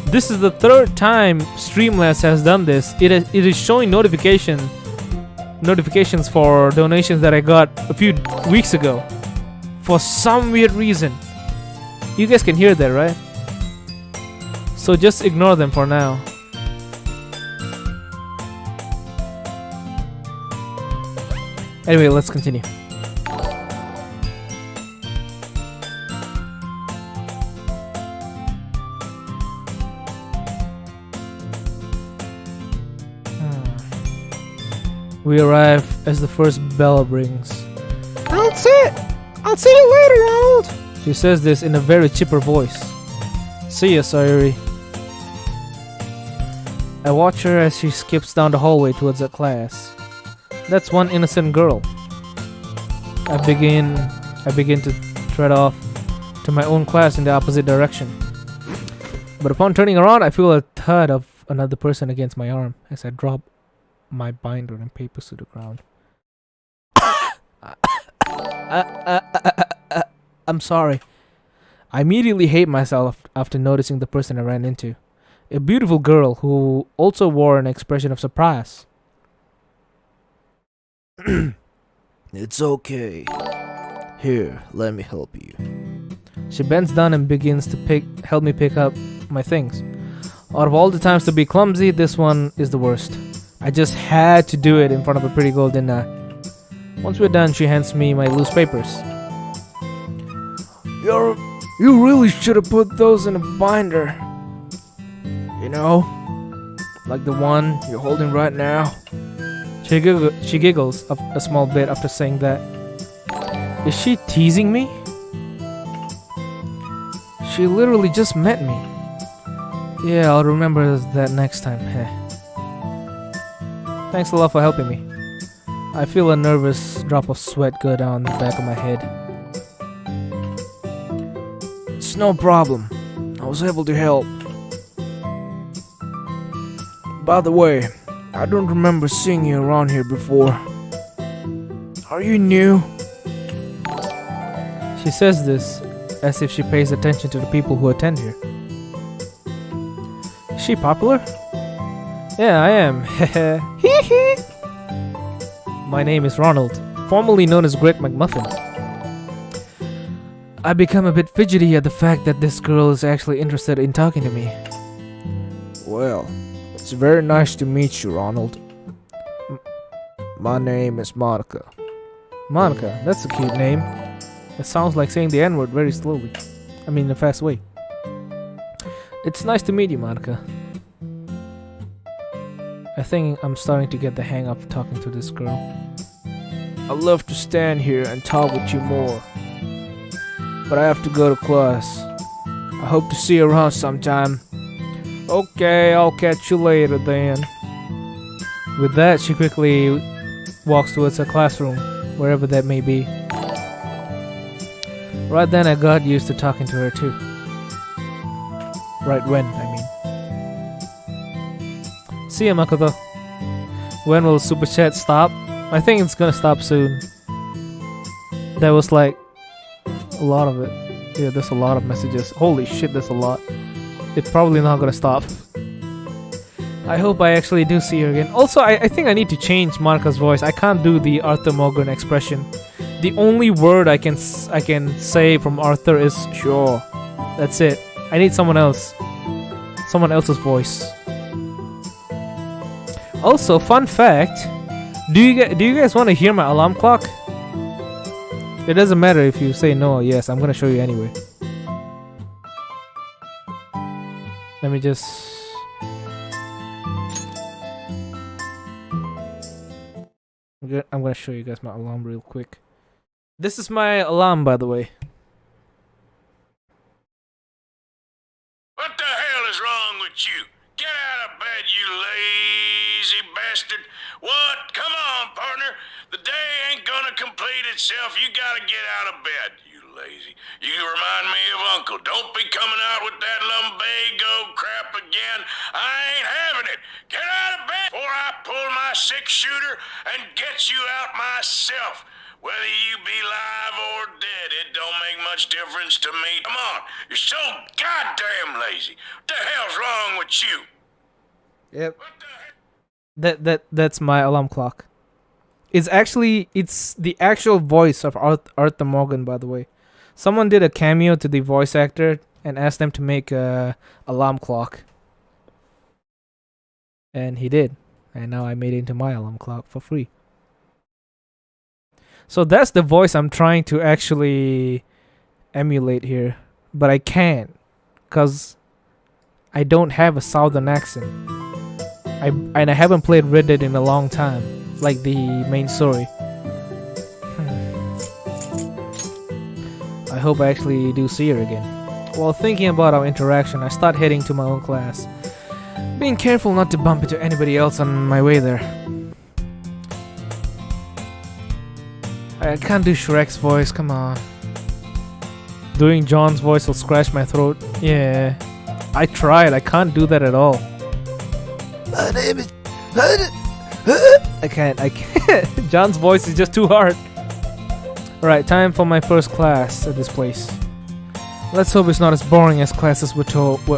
this is the third time Streamlabs has done this. It is showing notifications for donations that I got a few weeks ago. For some weird reason. You guys can hear that, right? So just ignore them for now. Anyway, let's continue. We arrive as the first bell rings. That's it! I'll see you later, Ronald! She says this in a very chipper voice. See ya, Sayuri. I watch her as she skips down the hallway towards the class. That's one innocent girl. I begin to tread off to my own class in the opposite direction. But upon turning around, I feel a thud of another person against my arm as I drop my binder and papers to the ground. I'm sorry. I immediately hate myself after noticing the person I ran into. A beautiful girl who also wore an expression of surprise. It's okay. Here, let me help you. She bends down and begins to help me pick up my things. Out of all the times to be clumsy, this one is the worst. I just had to do it in front of a pretty girl, didn't I? Once we're done, she hands me my loose papers. You really should have put those in a binder. You know? Like the one you're holding right now. She giggles a small bit after saying that. Is she teasing me? She literally just met me. Yeah, I'll remember that next time. Thanks a lot for helping me. I feel a nervous drop of sweat go down the back of my head. It's no problem. I was able to help. By the way, I don't remember seeing you around here before. Are you new? She says this as if she pays attention to the people who attend here. Is she popular? Yeah, I am. My name is Ronald, formerly known as Great McMuffin. I become a bit fidgety at the fact that this girl is actually interested in talking to me. Well, it's very nice to meet you, Ronald. My name is Monica. Monica, that's a cute name. It sounds like saying the N-word very slowly. I mean in a fast way. It's nice to meet you, Monica. I think I'm starting to get the hang of talking to this girl. I'd love to stand here and talk with you more, but I have to go to class. I hope to see you around sometime. Okay, I'll catch you later then. With that, she quickly walks towards her classroom, wherever that may be. Right then, I got used to talking to her too. Right when, I mean. See ya, Makoto. When will Super Chat stop? I think it's gonna stop soon. That was like a lot of it. Yeah, there's a lot of messages. Holy shit, there's a lot. It's probably not gonna stop. I hope I actually do see her again. Also, I think I need to change Monica's voice. I can't do the Arthur Morgan expression. The only word I can say from Arthur is sure. That's it. I need someone else. Someone else's voice. Also, fun fact. Do you guys want to hear my alarm clock? It doesn't matter if you say no or yes. I'm gonna show you anyway. Let me just... I'm gonna show you guys my alarm real quick. This is my alarm, by the way. What the hell is wrong with you? Get out of bed, you lazy bastard. What? Come on, partner. The day ain't gonna complete itself. You gotta get out of bed, you lazy. You remind me of Uncle. Don't be coming out with that lumbago crap again. I ain't having it. Get out of bed before I pull my 6-shooter and get you out myself. Whether you be live or dead, it don't make much difference to me. Come on, you're so goddamn lazy. What the hell's wrong with you? Yep. That's my alarm clock. It's the actual voice of Arthur Morgan, by the way. Someone did a cameo to the voice actor and asked them to make a alarm clock. And he did. And now I made it into my alarm clock for free. So that's the voice I'm trying to actually emulate here. But I can't. Because I don't have a southern accent. I haven't played Red Dead in a long time. Like the main story. I hope I actually do see her again. While thinking about our interaction, I start heading to my own class. Being careful not to bump into anybody else on my way there. I can't do Shrek's voice, come on. Doing John's voice will scratch my throat. Yeah. I tried, I can't do that at all. My name is... I can't. John's voice is just too hard. Alright, time for my first class at this place. Let's hope it's not as boring as classes were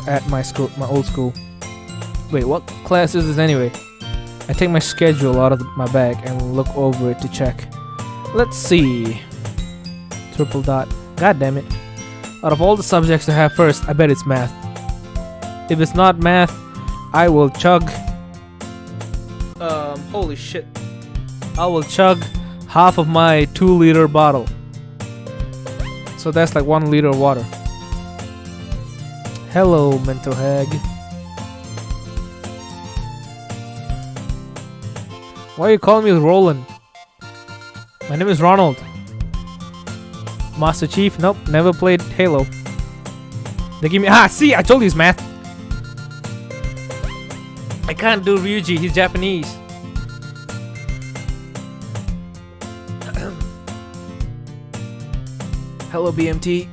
at my old school. Wait, what class is this anyway? I take my schedule out of my bag and look over it to check. Let's see. Triple dot. God damn it. Out of all the subjects to have first, I bet it's math. If it's not math, I will chug. Holy shit. I will chug half of my 2-liter bottle. So that's like 1 liter of water. Hello, mental hag. Why are you calling me Roland? My name is Ronald. Master Chief? Nope, never played Halo. They give me. See, I told you it's math. I can't do Ryuji, he's Japanese. Hello, BMT.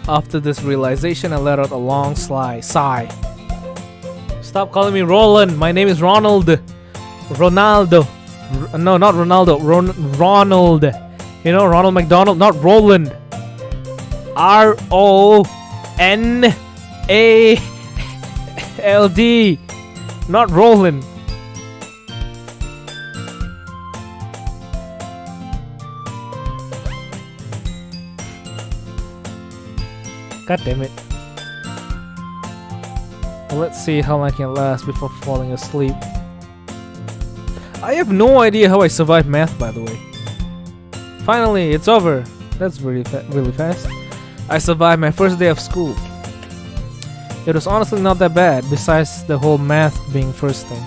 After this realization, I let out a long sigh. Stop calling me Roland. My name is Ronald. Ronaldo. No, not Ronaldo. Ronald. You know, Ronald McDonald, not Roland. RONALD. Not Roland. God damn it. Well, let's see how long I can last before falling asleep. I have no idea how I survived math, by the way. Finally, it's over. That's really fast. I survived my first day of school. It was honestly not that bad, besides the whole math being first thing.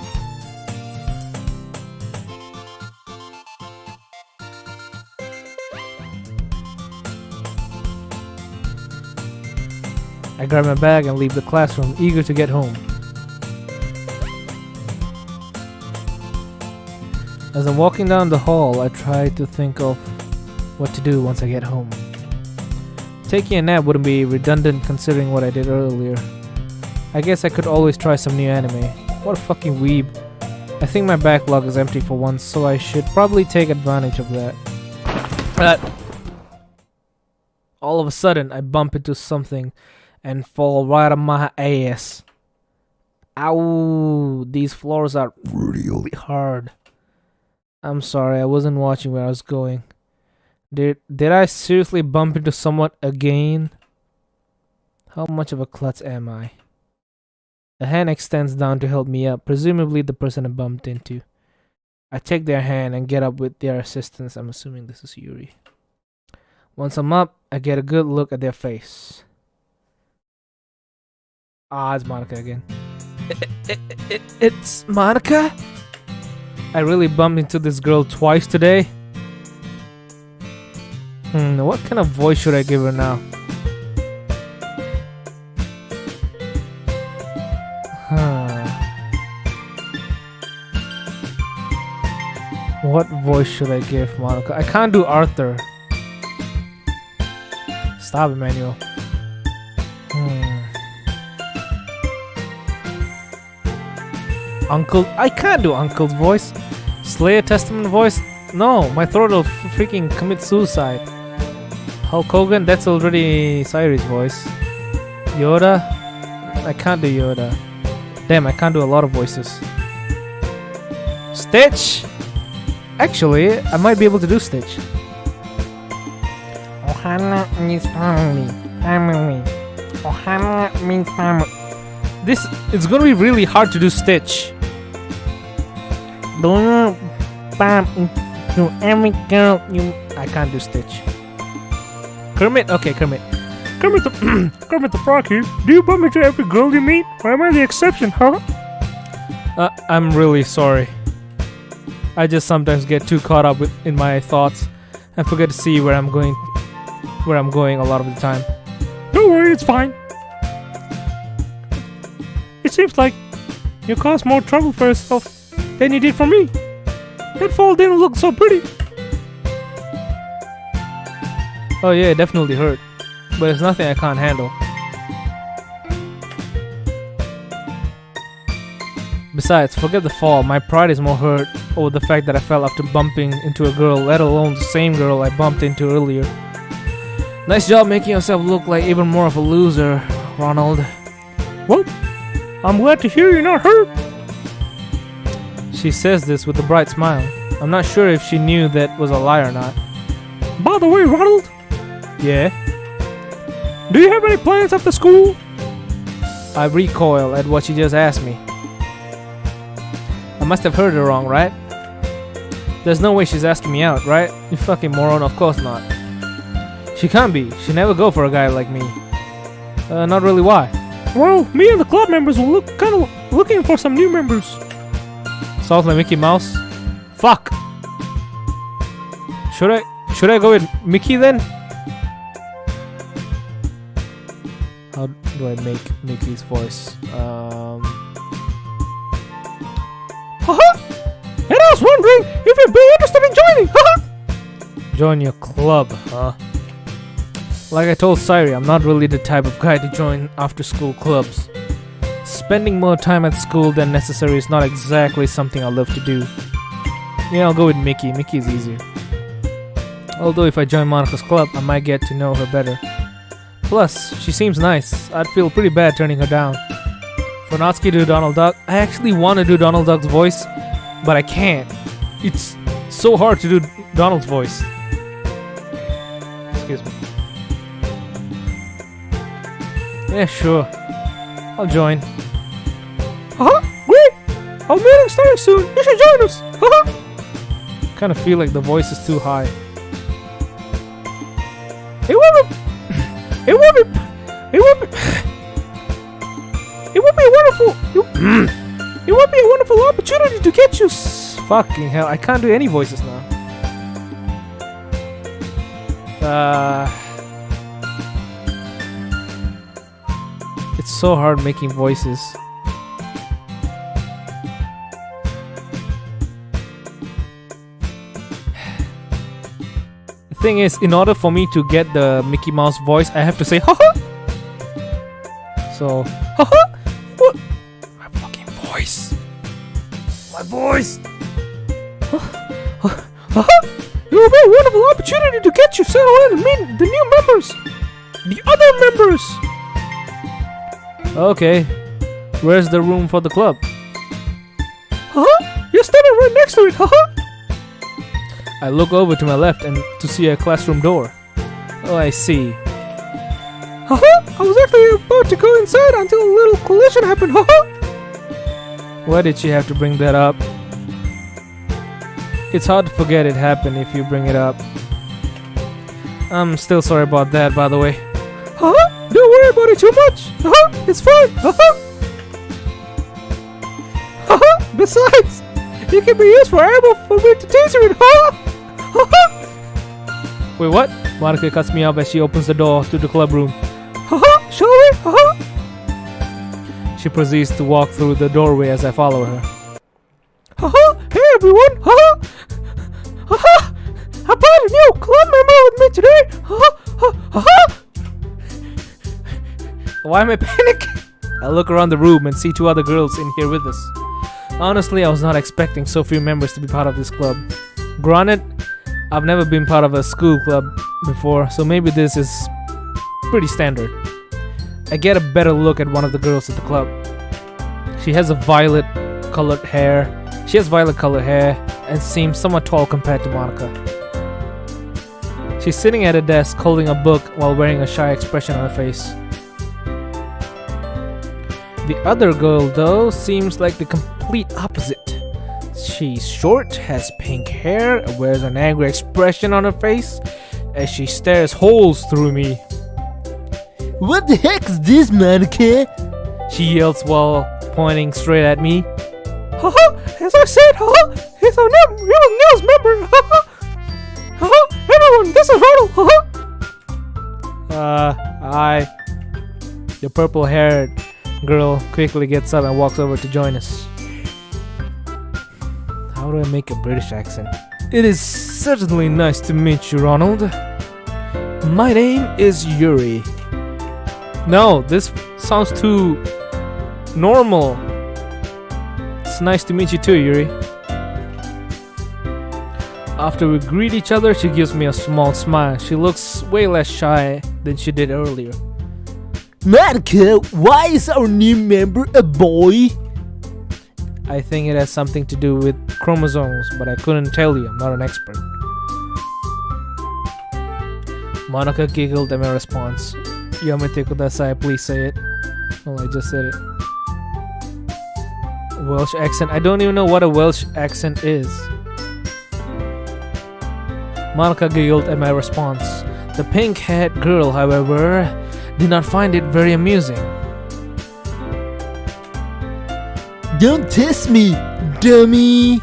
I grab my bag and leave the classroom, eager to get home. As I'm walking down the hall, I try to think of what to do once I get home. Taking a nap wouldn't be redundant considering what I did earlier. I guess I could always try some new anime. What a fucking weeb. I think my backlog is empty for once, so I should probably take advantage of that. But all of a sudden, I bump into something and fall right on my ass. Ow! These floors are really hard. I'm sorry, I wasn't watching where I was going. Did I seriously bump into someone again? How much of a klutz am I? A hand extends down to help me up, presumably the person I bumped into. I take their hand and get up with their assistance. I'm assuming this is Yuri. Once I'm up, I get a good look at their face. It's Monica again. It's Monica? I really bumped into this girl twice today. What kind of voice should I give her now? What voice should I give Monica? I can't do Arthur. Stop, Emmanuel. Uncle? I can't do Uncle's voice. Slayer Testament voice? No, my throat will freaking commit suicide. Hulk Hogan? That's already Cyrus' voice. Yoda? I can't do Yoda. Damn, I can't do a lot of voices. Stitch? Actually, I might be able to do Stitch. Ohana means family. Family. Ohana means family. This it's gonna be really hard to do Stitch. Do you bump into every girl you? I can't do Stitch. Kermit? Okay, Kermit. Kermit the Frog here. Do you bump into every girl you meet? Or am I the exception, huh? I'm really sorry. I just sometimes get too caught up in my thoughts and forget to see where I'm going a lot of the time. Don't worry, it's fine. It seems like you caused more trouble for yourself than you did for me. That fall didn't look so pretty. Oh yeah, it definitely hurt. But it's nothing I can't handle. Besides, forget the fall, my pride is more hurt over the fact that I fell after bumping into a girl, let alone the same girl I bumped into earlier. Nice job making yourself look like even more of a loser, Ronald. What? I'm glad to hear you're not hurt. She says this with a bright smile. I'm not sure if she knew that was a lie or not. By the way, Ronald, Yeah? do you have any plans after school? I recoil at what she just asked me. I must have heard her wrong, right? There's no way she's asking me out, right? You fucking moron, of course not. She can't be. She'd never go for a guy like me. Not really, why? Well, me and the club members were looking for some new members. Sounds like Mickey Mouse. Fuck! Should I go with Mickey then? How do I make Mickey's voice? Haha! And I was wondering if you'd be interested in joining, haha! Join your club, huh? Like I told Sairi, I'm not really the type of guy to join after-school clubs. Spending more time at school than necessary is not exactly something I love to do. Yeah, I'll go with Mickey. Mickey's easier. Although if I join Monica's club, I might get to know her better. Plus, she seems nice. I'd feel pretty bad turning her down. For Natsuki to do Donald Duck, I actually want to do Donald Duck's voice, but I can't. It's so hard to do Donald's voice. Excuse me. Yeah, sure. I'll join. Haha! Great! Our meeting's starting soon. You should join us. Haha! Kind of feel like the voice is too high. It would be a wonderful opportunity to get you. Fucking hell, I can't do any voices now. It's so hard making voices. The thing is, in order for me to get the Mickey Mouse voice, I have to say haha. So, Haha! What? my fucking voice. My voice! Haha! It will be a wonderful opportunity to get you settled in and meet the new members! The other members! Okay, where's the room for the club? Haha! You're standing right next to it, haha! I look over to my left and to see a classroom door. Oh, I see. Haha! I was actually about to go inside until a little collision happened, haha! Why did she have to bring that up? It's hard to forget it happened if you bring it up. I'm still sorry about that, by the way. Haha! Don't worry about it too much! Haha! It's fine! Haha! Haha! Besides, it can be used for ammo for me to tease you in, haha! Haha! Wait, what? Monica cuts me off as she opens the door to the club room. Haha! Shall we? Haha! She proceeds to walk through the doorway as I follow her. Haha! Hey everyone! Haha! Haha! I brought a new club member with me today! Haha! Haha! Why am I panicking? I look around the room and see two other girls in here with us. Honestly, I was not expecting so few members to be part of this club. Granted, I've never been part of a school club before, so maybe this is pretty standard. I get a better look at one of the girls at the club. She has violet colored hair and seems somewhat tall compared to Monica. She's sitting at a desk holding a book while wearing a shy expression on her face. The other girl, though, seems like the complete opposite. She's short, has pink hair, and wears an angry expression on her face as she stares holes through me. What the heck is this, Monica? She yells while pointing straight at me. Haha! As I said, haha! He's our newest member! Haha! Haha! Everyone, this is Ronald! Haha! Hi. The purple-haired girl quickly gets up and walks over to join us. How do I make a British accent? It is certainly nice to meet you, Ronald. My name is Yuri. No, this sounds too normal. It's nice to meet you too, Yuri. After we greet each other, she gives me a small smile. She looks way less shy than she did earlier. Monica, why is our new member a boy? I think it has something to do with chromosomes, but I couldn't tell you. I'm not an expert. Monica giggled at my response. Yamete kudasai, please say it. Well, I just said it. Welsh accent. I don't even know what a Welsh accent is. Monica giggled at my response. The pink-haired girl, however, did not find it very amusing. Don't test me, dummy!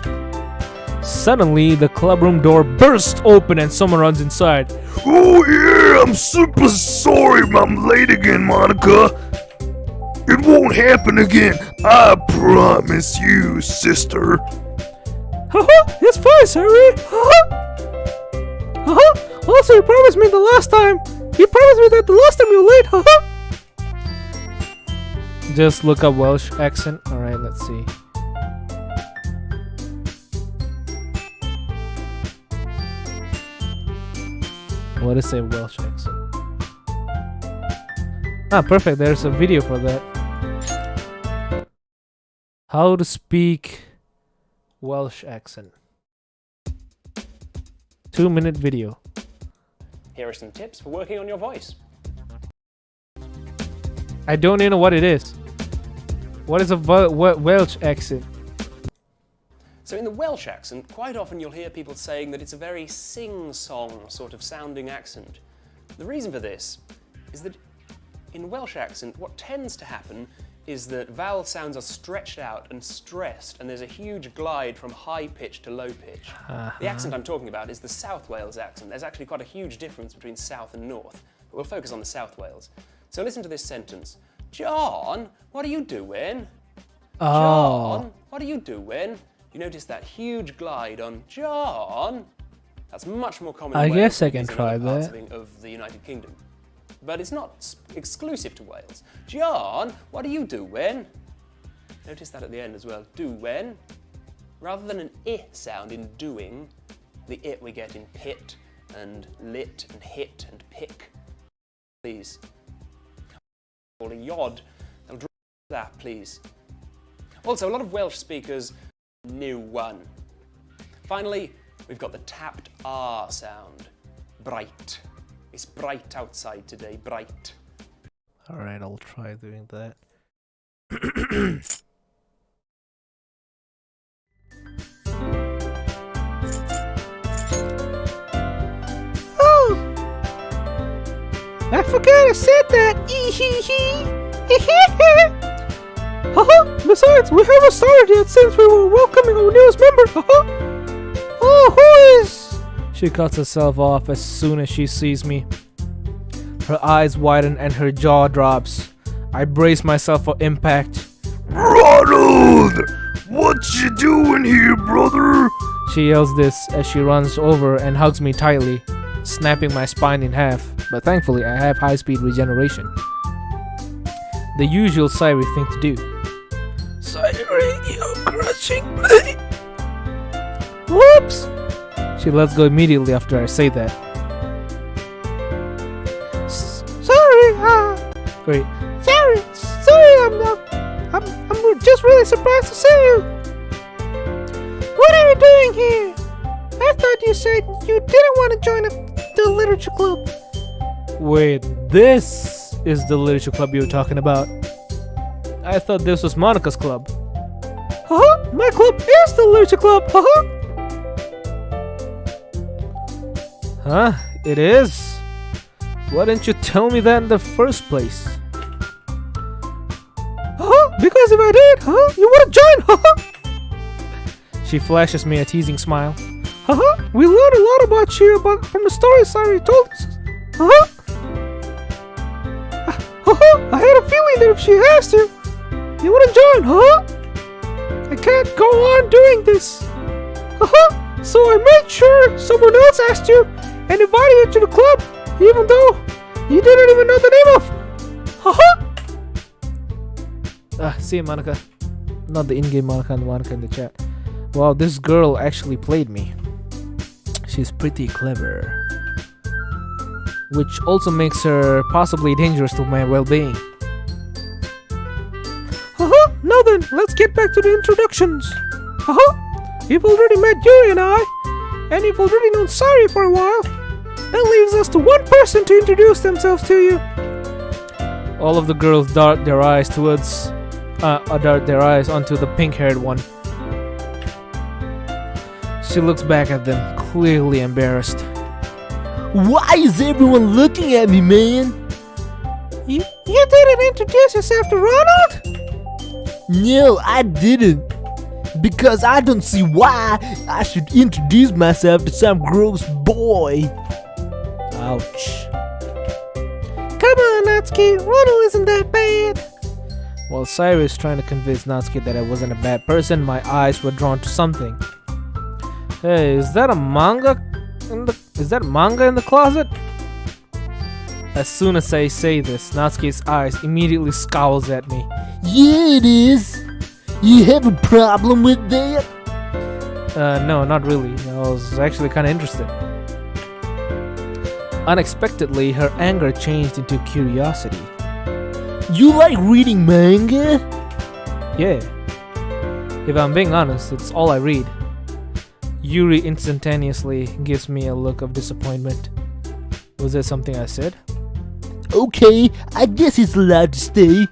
Suddenly, the clubroom door burst open and someone runs inside. Oh yeah, I'm super sorry I'm late again, Monica. It won't happen again, I promise you, sister. Haha, it's fine, sorry. Haha. Also, you promised me the last time. You promised me that the last time you were late. Haha. Just look up Welsh accent. Alright, let's see. What is a Welsh accent? Ah, perfect. There's a video for that. How to speak Welsh accent. 2-minute video. Here are some tips for working on your voice. I don't even know what it is. What is a Welsh accent? So in the Welsh accent, quite often you'll hear people saying that it's a very sing-song sort of sounding accent. The reason for this is that in Welsh accent, what tends to happen is that vowel sounds are stretched out and stressed, and there's a huge glide from high pitch to low pitch. The accent I'm talking about is the South Wales accent. There's actually quite a huge difference between South and North, but we'll focus on the South Wales. So listen to this sentence. John, what are you doing? John, what are you doing? You notice that huge glide on John? That's much more common in Wales. I guess I than it can is in try other parts that. of the United Kingdom. But it's not exclusive to Wales. John, what are you doing? Notice that at the end as well. Doing. Rather than an I sound in doing, the it we get in pit and lit and hit and pick. Please. Call a yod. They'll drop that, please. Also, a lot of Welsh speakers knew one. Finally, we've got the tapped R sound. Bright. It's bright outside today, bright. Alright, I'll try doing that. Oh! I forgot I said that! Haha! Besides, we haven't started yet since we were welcoming our newest member! Haha! Oh, who is... She cuts herself off as soon as she sees me. Her eyes widen and her jaw drops. I brace myself for impact. Ronald! What you doing here, brother? She yells this as she runs over and hugs me tightly, snapping my spine in half. But thankfully, I have high-speed regeneration. The usual Siren thing to do. Siren, you're crushing me. Whoops! She lets go immediately after I say that. Sorry, great. Sorry, I'm just really surprised to see you. What are you doing here? I thought you said you didn't want to join the literature club. Wait, this is the literature club you were talking about. I thought this was Monica's club. Huh? My club is the literature club. Huh? It is? Why didn't you tell me that in the first place? Because if I did, you would have joined, She flashes me a teasing smile. We learned a lot about you from the stories Sari told us. I had a feeling that if she asked you, you wouldn't join, I can't go on doing this. So I made sure someone else asked you and invited you to the club, even though you didn't even know the name of. See you, Monica. Not the in-game Monica and the Monica in the chat. Wow, this girl actually played me. She's pretty clever. Which also makes her possibly dangerous to my well-being. then, let's get back to the introductions. Haha! You've already met Yuri and I, and you've already known Sari for a while. That leaves us to one person to introduce themselves to you. All of the girls dart their eyes onto the pink-haired one. She looks back at them, clearly embarrassed. Why is everyone looking at me, man? You didn't introduce yourself to Ronald? No, I didn't. Because I don't see why I should introduce myself to some gross boy. Ouch. Come on, Natsuki, Ronald isn't that bad. While Cyrus trying to convince Natsuki that I wasn't a bad person, my eyes were drawn to something. Hey, is that manga in the closet? As soon as I say this, Natsuki's eyes immediately scowls at me. Yeah, it is. You have a problem with that? No, not really. I was actually kind of interested. Unexpectedly, her anger changed into curiosity. You like reading manga? Yeah. If I'm being honest, it's all I read. Yuri instantaneously gives me a look of disappointment. Was there something I said? Okay, I guess it's allowed to stay.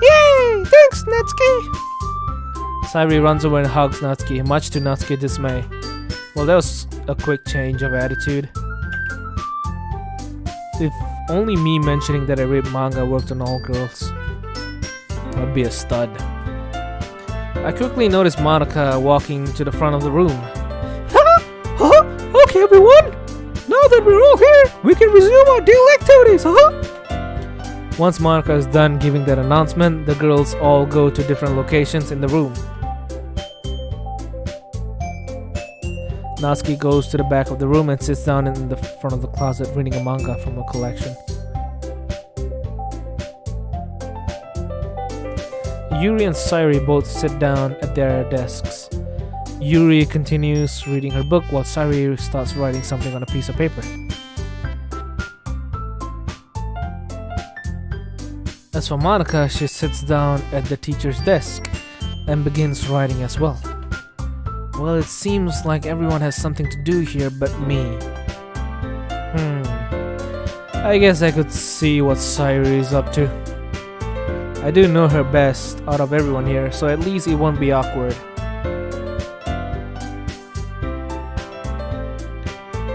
Yay! Thanks, Natsuki! Sairi runs over and hugs Natsuki, much to Natsuki's dismay. Well, that was a quick change of attitude. If only me mentioning that I read manga worked on all girls, I'd be a stud. I quickly noticed Monica walking to the front of the room. Okay, everyone! Now that we're all here, we can resume our daily activities, Once Monica is done giving that announcement, the girls all go to different locations in the room. Natsuki goes to the back of the room and sits down in the front of the closet reading a manga from a collection. Yuri and Sairi both sit down at their desks. Yuri continues reading her book while Sairi starts writing something on a piece of paper. As for Monica, she sits down at the teacher's desk and begins writing as well. Well, it seems like everyone has something to do here but me. I guess I could see what Sairi is up to. I do know her best out of everyone here, so at least it won't be awkward.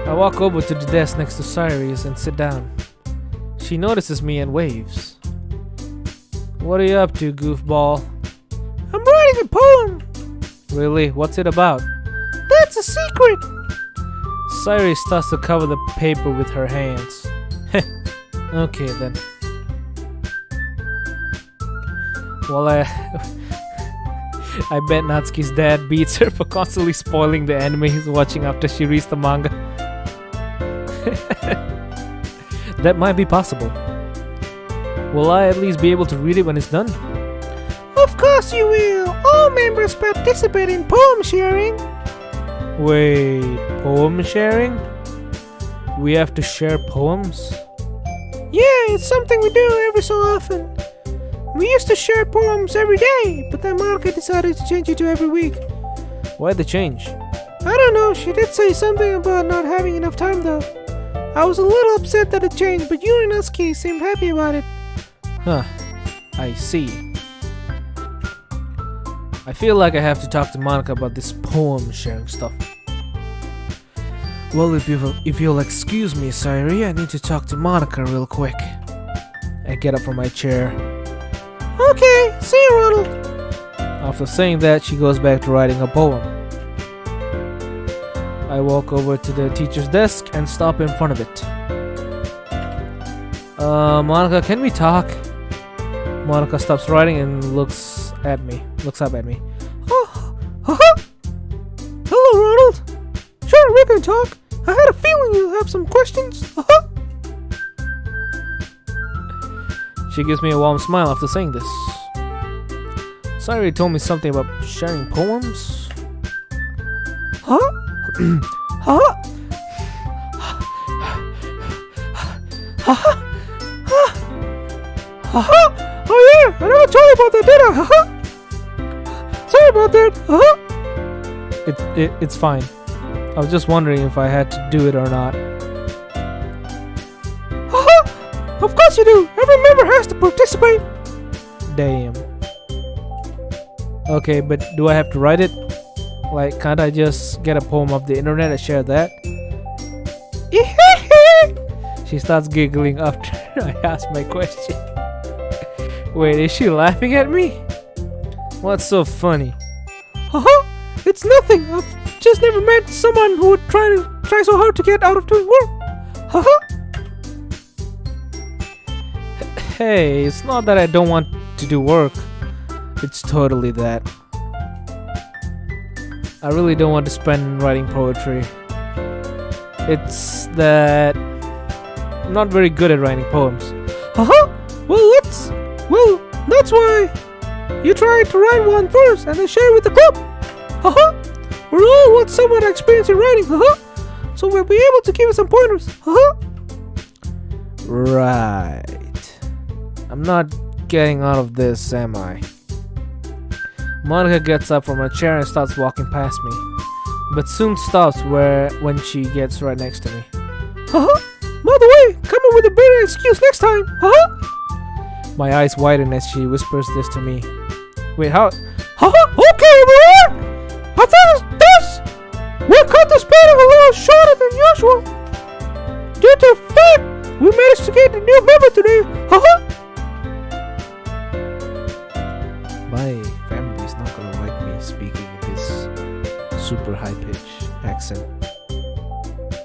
I walk over to the desk next to Sairi's and sit down. She notices me and waves. What are you up to, goofball? I'm writing a poem. Really? What's it about? That's a secret. Sairi starts to cover the paper with her hands. Okay then. Well, I bet Natsuki's dad beats her for constantly spoiling the anime he's watching after she reads the manga. That might be possible. Will I at least be able to read it when it's done? Of course you will! All members participate in poem sharing! Wait, poem sharing? We have to share poems? Yeah, it's something we do every so often. We used to share poems every day, but then Monica decided to change it to every week. Why the change? I don't know, she did say something about not having enough time though. I was a little upset that it changed, but Yuri and Natsuki seemed happy about it. Huh, I see. I feel like I have to talk to Monica about this poem sharing stuff. Well, if you'll excuse me, Sairi, I need to talk to Monica real quick. I get up from my chair. Okay, see you, Ronald. After saying that, she goes back to writing a poem. I walk over to the teacher's desk and stop in front of it. Monica, can we talk? Monica stops writing and looks up at me. Hello, Ronald. Sure, we can talk. I had a feeling you have some questions. She gives me a warm smile after saying this. Sairi told me something about sharing poems. Oh yeah, I never told you about that, did I? Haha. Sorry about that. Haha. It's fine. I was just wondering if I had to do it or not. Haha. Of course you do. Every member has to participate. Damn. Okay, but do I have to write it? Like, can't I just get a poem off the internet and share that? She starts giggling after I ask my question. Wait, is she laughing at me? What's so funny? Haha, it's nothing. I've just never met someone who would try so hard to get out of doing work. Haha. Hey, it's not that I don't want to do work. It's totally that. I really don't want to spend writing poetry. It's that I'm not very good at writing poems. Well, that's why you try to write one first and then share it with the club. We're all want somewhat experienced in writing. So we'll be able to give you some pointers. Right. I'm not getting out of this, am I? Monica gets up from her chair and starts walking past me, but soon stops when she gets right next to me. By the way, come up with a better excuse next time. My eyes widen as she whispers this to me. Wait, how? Okay, everyone! I thought this! We'll cut the spelling a little shorter than usual. Due to the fact we managed to get a new member today. My family's not gonna like me speaking this super high-pitched accent.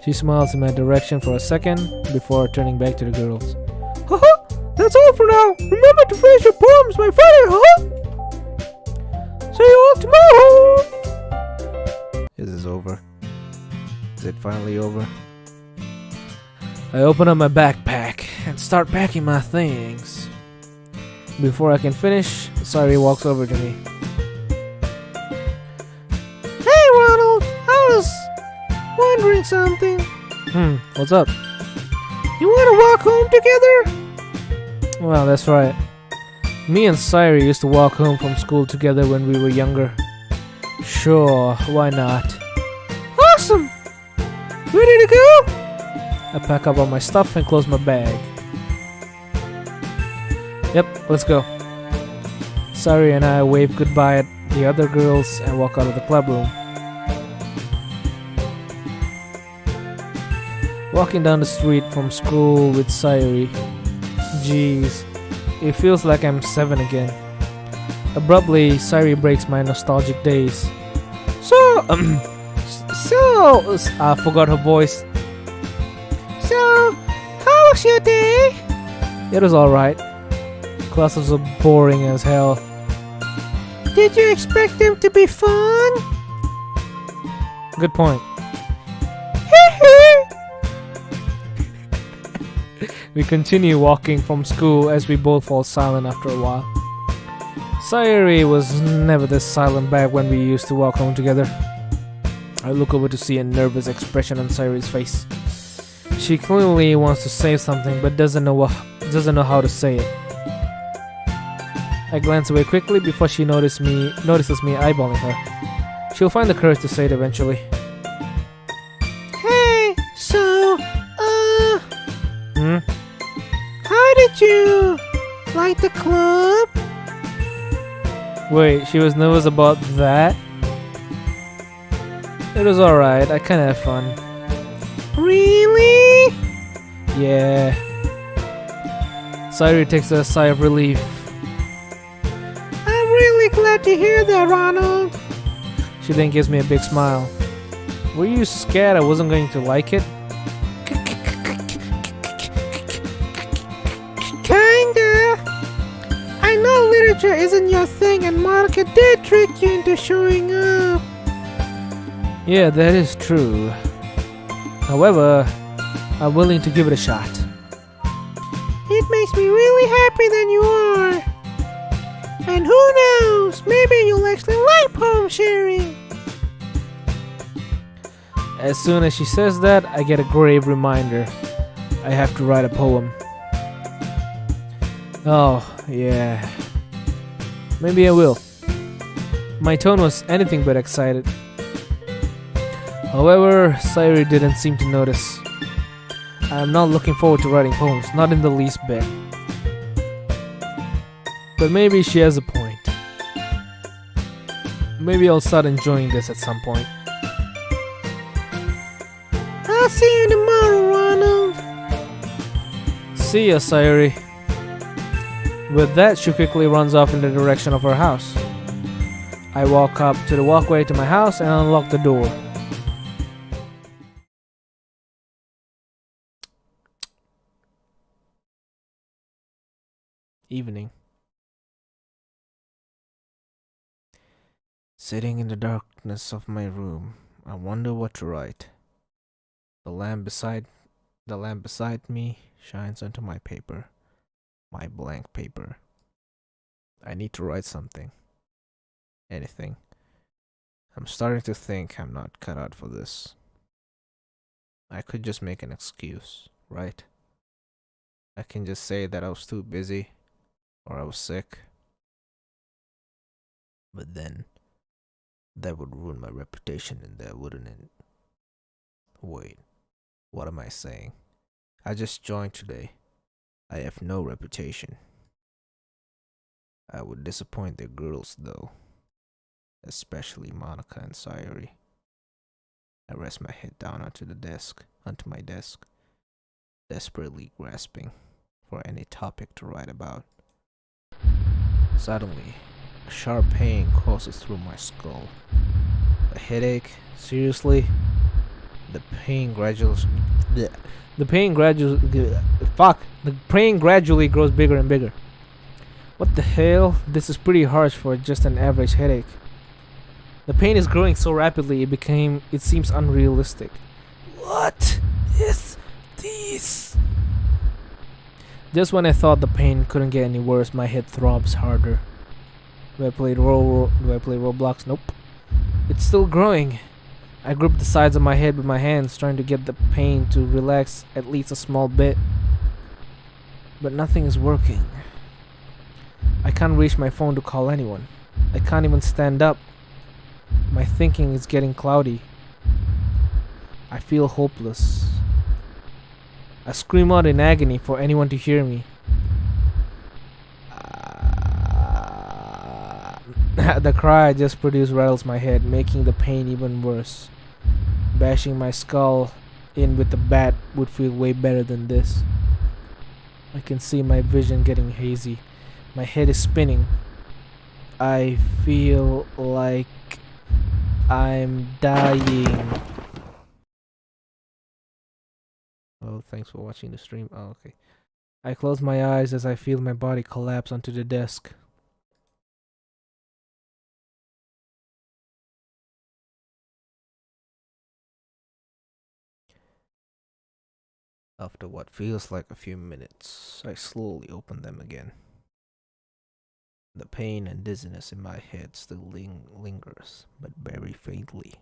She smiles in my direction for a second before turning back to the girls. That's all for now. Remember to finish your poems by Friday, See you all tomorrow. Is this over? Is it finally over? I open up my backpack and start packing my things. Before I can finish, Sari walks over to me. Hey Ronald, I was wondering something. What's up? You wanna walk home together? Well, that's right. Me and Sari used to walk home from school together when we were younger. Sure, why not? Awesome! Ready to go? I pack up all my stuff and close my bag. Yep, let's go. Sari and I wave goodbye at the other girls and walk out of the club room. Walking down the street from school with Sari. Jeez, it feels like I'm 7 again. Abruptly, Sari breaks my nostalgic days. I forgot her voice. So, how was your day? It was alright. Classes were boring as hell. Did you expect them to be fun? Good point. We continue walking from school as we both fall silent after a while. Sayuri was never this silent back when we used to walk home together. I look over to see a nervous expression on Sayuri's face. She clearly wants to say something but doesn't know how to say it. I glance away quickly before she notices me eyeballing her. She'll find the courage to say it eventually. Hey, so, how did you like the club? Wait, she was nervous about that? It was alright, I kinda had fun. Really? Yeah. Sayuri takes a sigh of relief. I'm really glad to hear that, Ronald. She then gives me a big smile. Were you scared I wasn't going to like it? Kinda. I know literature isn't your thing and Monica did trick you into showing up. Yeah, that is true. However, I'm willing to give it a shot. It makes me really happy that you are. And who knows, maybe you'll actually like poem sharing. As soon as she says that, I get a grave reminder. I have to write a poem. Oh, Yeah. Maybe I will. My tone was anything but excited. However, Sayuri didn't seem to notice. I'm not looking forward to writing poems, not in the least bit. But maybe she has a point. Maybe I'll start enjoying this at some point. I'll see you tomorrow, Ronald. See ya, Sayuri. With that, she quickly runs off in the direction of her house. I walk up to the walkway to my house and unlock the door. Evening. Sitting in the darkness of my room, I wonder what to write. The lamp beside me shines onto my paper, my blank paper. I need to write something. Anything. I'm starting to think I'm not cut out for this. I could just make an excuse, right? I can just say that I was too busy or I was sick. But then that would ruin my reputation in there, wouldn't it? Wait, what am I saying? I just joined today. I have no reputation. I would disappoint the girls though. Especially Monica and Sayuri. I rest my head down onto my desk, desperately grasping for any topic to write about. Suddenly, a sharp pain courses through my skull. A headache? Seriously? The pain gradually grows bigger and bigger. What the hell? This is pretty harsh for just an average headache. The pain is growing so rapidly it seems unrealistic. What is this? Just when I thought the pain couldn't get any worse, my head throbs harder. Do I play Roblox? Nope. It's still growing. I grip the sides of my head with my hands, trying to get the pain to relax at least a small bit. But nothing is working. I can't reach my phone to call anyone. I can't even stand up. My thinking is getting cloudy. I feel hopeless. I scream out in agony for anyone to hear me. The cry I just produced rattles my head, making the pain even worse. Bashing my skull in with a bat would feel way better than this. I can see my vision getting hazy. My head is spinning. I feel like I'm dying. Oh, thanks for watching the stream. Oh, okay. I close my eyes as I feel my body collapse onto the desk. After what feels like a few minutes, I slowly open them again. The pain and dizziness in my head still lingers, but very faintly.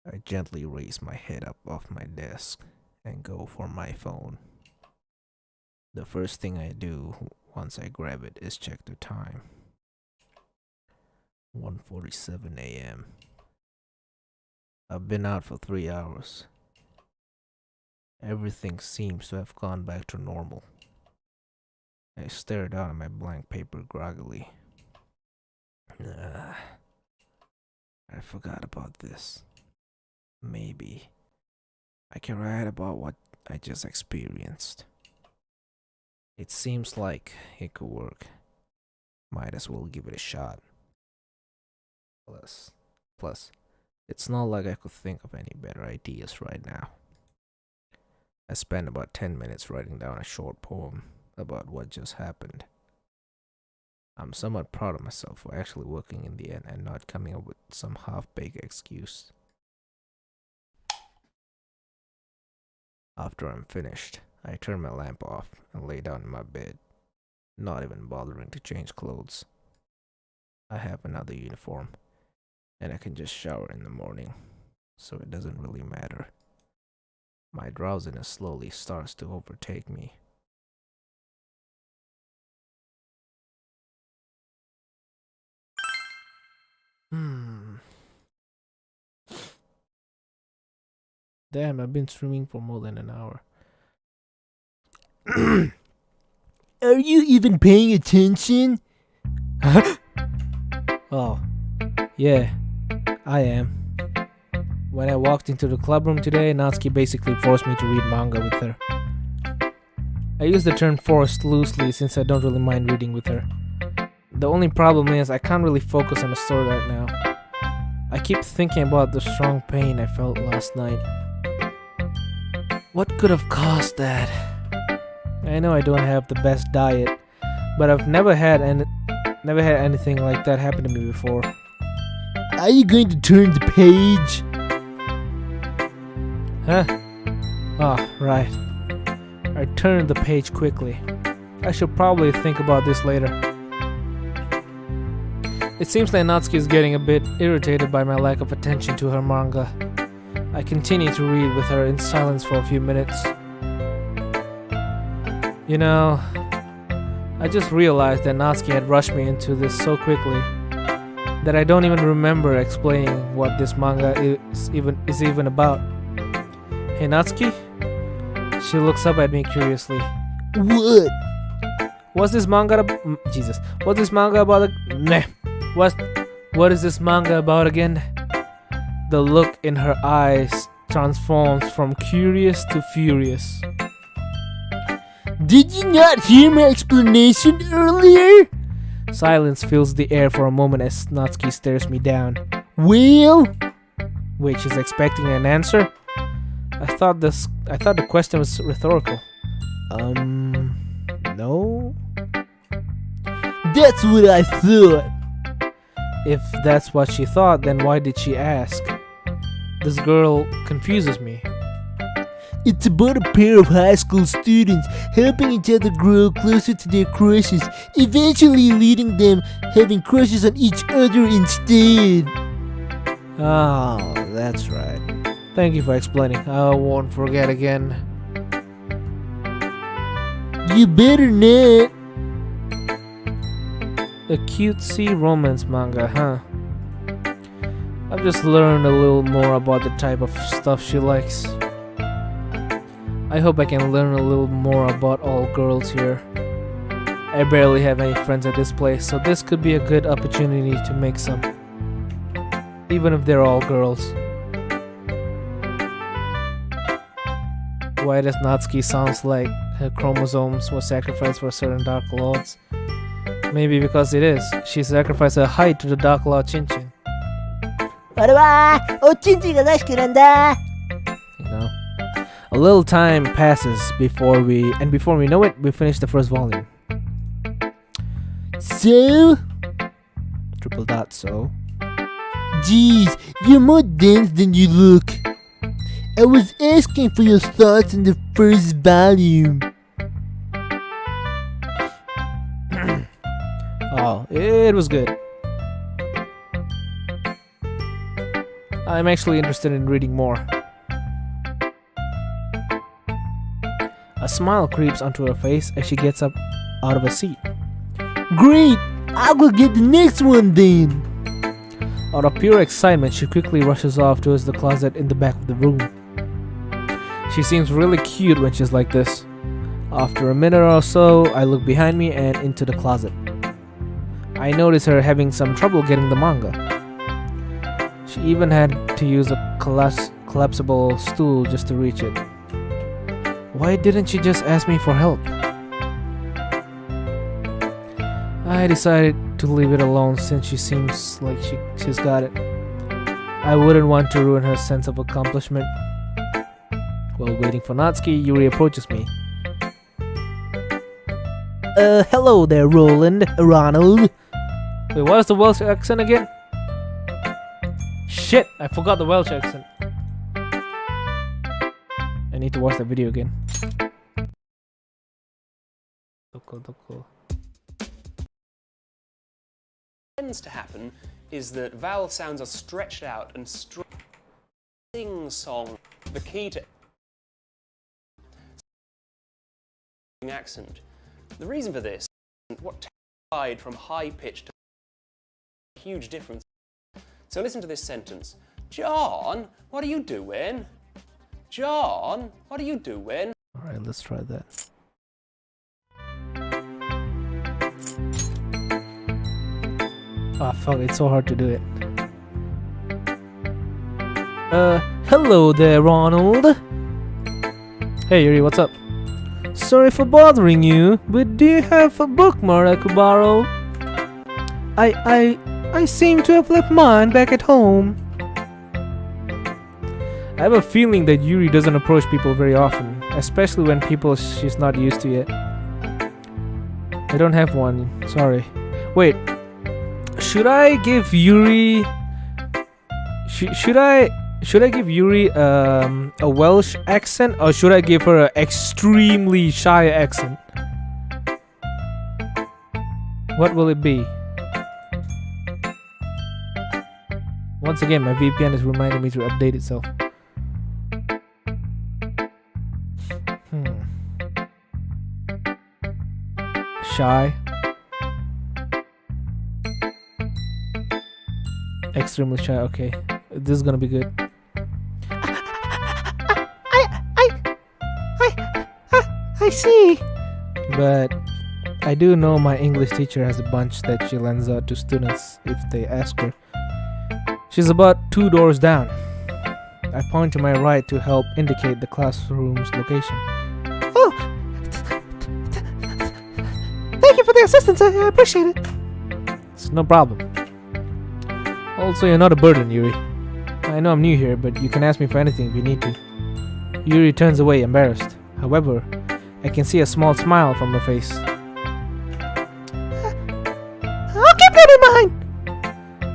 I gently raise my head up off my desk and go for my phone. The first thing I do once I grab it is check the time. 1:47 a.m. I've been out for 3 hours. Everything seems to have gone back to normal. I stare down at my blank paper groggily. I forgot about this. Maybe I can write about what I just experienced. It seems like it could work. Might as well give it a shot. Plus, it's not like I could think of any better ideas right now. I spent about 10 minutes writing down a short poem about what just happened. I'm somewhat proud of myself for actually working in the end and not coming up with some half-baked excuse. After I'm finished, I turn my lamp off and lay down in my bed, not even bothering to change clothes. I have another uniform, and I can just shower in the morning, so it doesn't really matter. My drowsiness slowly starts to overtake me. Damn, I've been streaming for more than an hour. Are you even paying attention? Oh, yeah, I am. When I walked into the club room today, Natsuki basically forced me to read manga with her. I use the term forced loosely since I don't really mind reading with her. The only problem is I can't really focus on the story right now. I keep thinking about the strong pain I felt last night. What could have caused that? I know I don't have the best diet, but I've never had anything like that happen to me before. Are you going to turn the page? Huh? Ah, right. I turned the page quickly. I should probably think about this later. It seems like Natsuki is getting a bit irritated by my lack of attention to her manga. I continue to read with her in silence for a few minutes. You know, I just realized that Natsuki had rushed me into this so quickly that I don't even remember explaining what this manga is even about. Hey Natsuki? She looks up at me curiously. What? What's this manga Jesus. What's this manga about? Meh. What is this manga about again? The look in her eyes transforms from curious to furious. Did you not hear my explanation earlier? Silence fills the air for a moment as Natsuki stares me down. Well, Wait, she's expecting an answer? I thought the question was rhetorical. No? that's what I thought. If that's what she thought, then why did she ask? This girl confuses me. It's about a pair of high school students helping each other grow closer to their crushes, eventually leading them having crushes on each other instead. Oh, that's right. Thank you for explaining. I won't forget again. You better not. A cutesy romance manga, huh? I've just learned a little more about the type of stuff she likes. I hope I can learn a little more about all girls here. I barely have any friends at this place, so this could be a good opportunity to make some. Even if they're all girls. Why does Natsuki sounds like her chromosomes were sacrificed for certain Dark Lords? Maybe because it is. She sacrificed her height to the Dark Lord Chinchin. You know. A little time passes before we know it, we finish the first volume. So? .So. Geez, you're more dense than you look. I was asking for your thoughts on the first volume. Oh, it was good. I'm actually interested in reading more. A smile creeps onto her face as she gets up out of her seat. Great! I'll go get the next one then. Out of pure excitement, she quickly rushes off towards the closet in the back of the room. She seems really cute when she's like this. After a minute or so, I look behind me and into the closet. I notice her having some trouble getting the manga. She even had to use a collapsible stool just to reach it. Why didn't she just ask me for help? I decided to leave it alone since she seems like she's got it. I wouldn't want to ruin her sense of accomplishment. While waiting for Natsuki, Yuri approaches me. Hello there, Ronald. Wait, what is the Welsh accent again? Shit, I forgot the Welsh accent. I need to watch that video again. Doko. Tends to happen is that vowel sounds are stretched out and sing-song. The key to accent. The reason for this, what tied from high pitch to a huge difference. So listen to this sentence. John, what are you doing? John, what are you doing? Alright, let's try that. Ah, fuck, it's so hard to do it. Hello there, Ronald. Hey, Yuri, what's up? Sorry for bothering you, but do you have a bookmark I could borrow? I seem to have left mine back at home. I have a feeling that Yuri doesn't approach people very often, especially when people she's not used to yet. I don't have one, sorry. Wait, should I give Yuri... Should I give Yuri a Welsh accent, or should I give her an extremely shy accent? What will it be? Once again, my VPN is reminding me to update itself. Shy. Extremely shy, okay. This is gonna be good. I see. But I do know my English teacher has a bunch that she lends out to students if they ask her. She's about 2 doors down. I point to my right to help indicate the classroom's location. Oh! Thank you for the assistance, I appreciate it. It's no problem. Also, you're not a burden, Yuri. I know I'm new here, but you can ask me for anything if you need to. Yuri turns away, embarrassed. However, I can see a small smile from her face. I'll keep that in mind!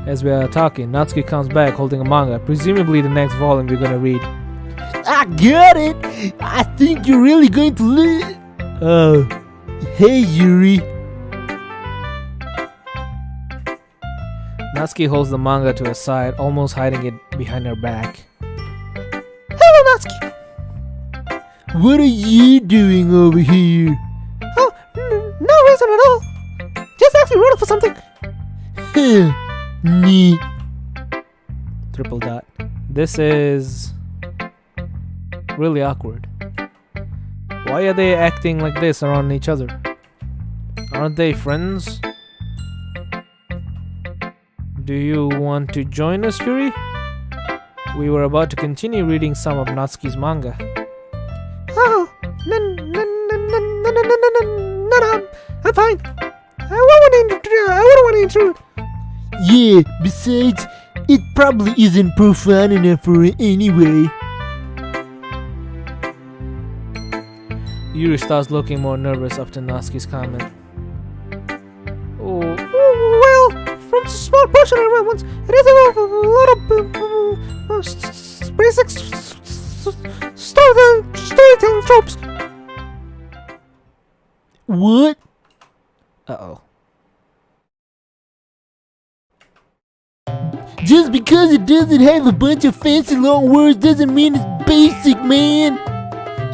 As we are talking, Natsuki comes back holding a manga, presumably the next volume we're gonna read. I got it! I think you're really going to live. Oh. Hey, Yuri. Natsuki holds the manga to her side, almost hiding it behind her back. Hello, Natsuki! What are you doing over here? Oh, no reason at all. Just actually wrote for something. Neat. Triple dot. This is really awkward. Why are they acting like this around each other? Aren't they friends? Do you want to join us, Yuri? We were about to continue reading some of Natsuki's manga. Oh, no, I'm fine. I wouldn't want to intrude. Yeah, besides, it probably isn't profound enough for it anyway. Yuri starts looking more nervous after Natsuki's comment. Oh, well, from a small portion I read once, it is a lot of basic storytelling tropes. What? Uh-oh. Just because it doesn't have a bunch of fancy long words doesn't mean it's basic, man.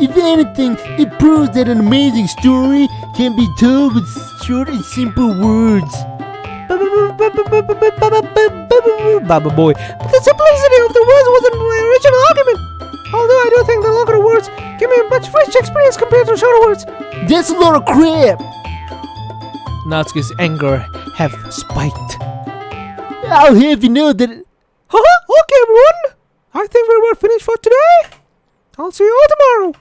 If anything, it proves that an amazing story can be told with short and simple words. Baba boy. But the simplicity of the words wasn't my original argument. Although I do think the longer words give me a much richer experience compared to shorter words. That's a lot of crap. Natsuki's anger have spiked. I'll have you know that... Okay, everyone. I think we're about finished for today. I'll see you all tomorrow.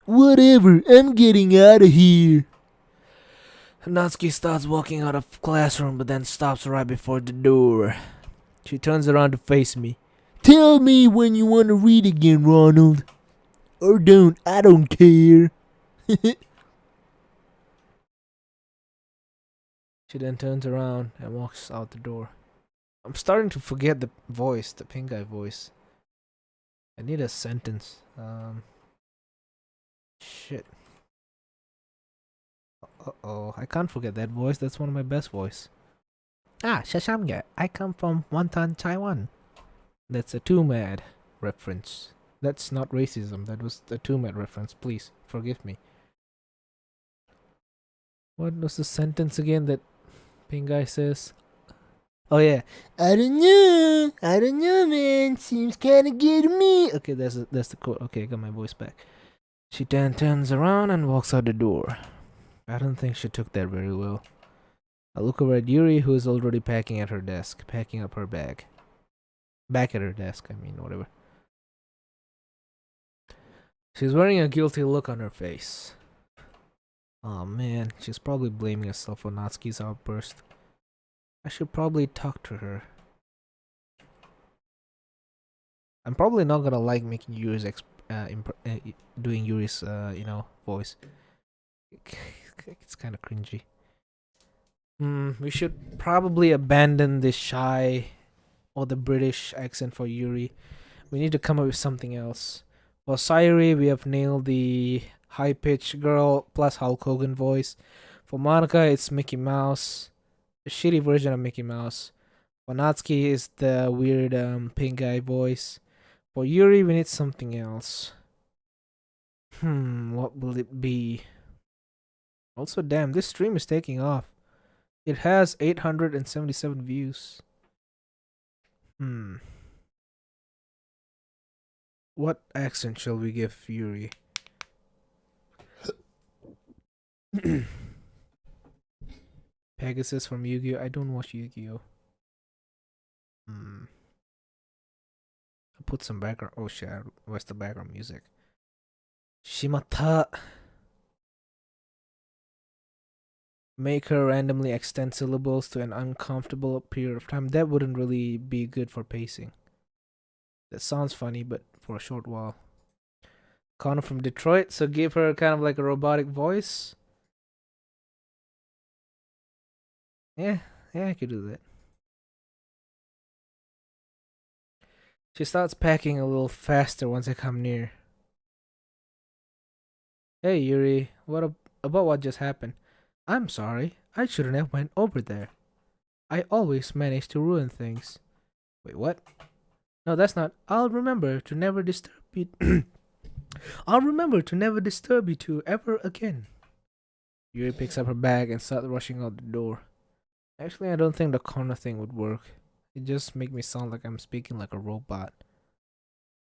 Whatever, I'm getting out of here. Natsuki starts walking out of classroom, but then stops right before the door. She turns around to face me. Tell me when you want to read again, Ronald. Or don't, I don't care. She then turns around and walks out the door. I'm starting to forget the voice, the pink guy voice. I need a sentence. Shit. Uh-oh, I can't forget that voice. That's one of my best voice. Ah, Shashamga. I come from Wonton, Taiwan. That's a Too Mad reference. That's not racism. That was a Too Mad reference. Please, forgive me. What was the sentence again that pink guy says? Oh yeah. I don't know, man. Seems kinda gay to me. Okay, that's the quote. Okay, I got my voice back. She then turns around and walks out the door. I don't think she took that very well. I look over at Yuri, who is already packing at her desk, packing up her bag. Back at her desk, I mean, whatever. She's wearing a guilty look on her face. Oh man, she's probably blaming herself for Natsuki's outburst. I should probably talk to her. I'm probably not gonna like making Yuri's doing Yuri's voice. It's kind of cringy. We should probably abandon this shy or the British accent for Yuri. We need to come up with something else. For Sayuri, we have nailed the high-pitched girl plus Hulk Hogan voice. For Monica, it's Mickey Mouse, a shitty version of Mickey Mouse. For Natsuki, is the weird pink guy voice. For Yuri, we need something else. What will it be? Also, damn, this stream is taking off. It has 877 views. What accent shall we give Yuri? Pegasus from Yu-Gi-Oh! I don't watch Yu-Gi-Oh! I'll put some background. Oh shit, what's the background music? Shimata. Make her randomly extend syllables to an uncomfortable period of time. That wouldn't really be good for pacing. That sounds funny, but for a short while. Connor from Detroit, so give her kind of like a robotic voice. Yeah, I could do that. She starts packing a little faster once I come near. Hey Yuri, about what just happened? I'm sorry, I shouldn't have went over there. I always manage to ruin things. Wait, what? No, that's not. I'll remember to never disturb you. I'll remember to never disturb you two ever again. Yuri picks up her bag and starts rushing out the door. Actually, I don't think the corner thing would work. It just makes me sound like I'm speaking like a robot.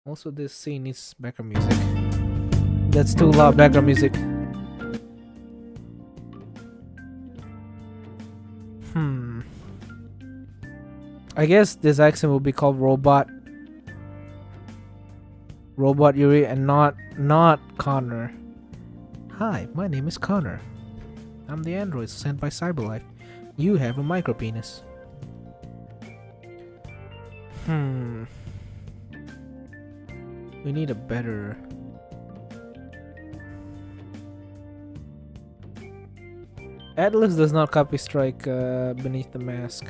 Also, this scene needs background music. That's too loud background music. I guess this accent will be called Robot Yuri and not Connor. Hi, my name is Connor. I'm the android sent by Cyberlife. You have a micro penis. We need a better... Atlas does not copy strike Beneath the Mask.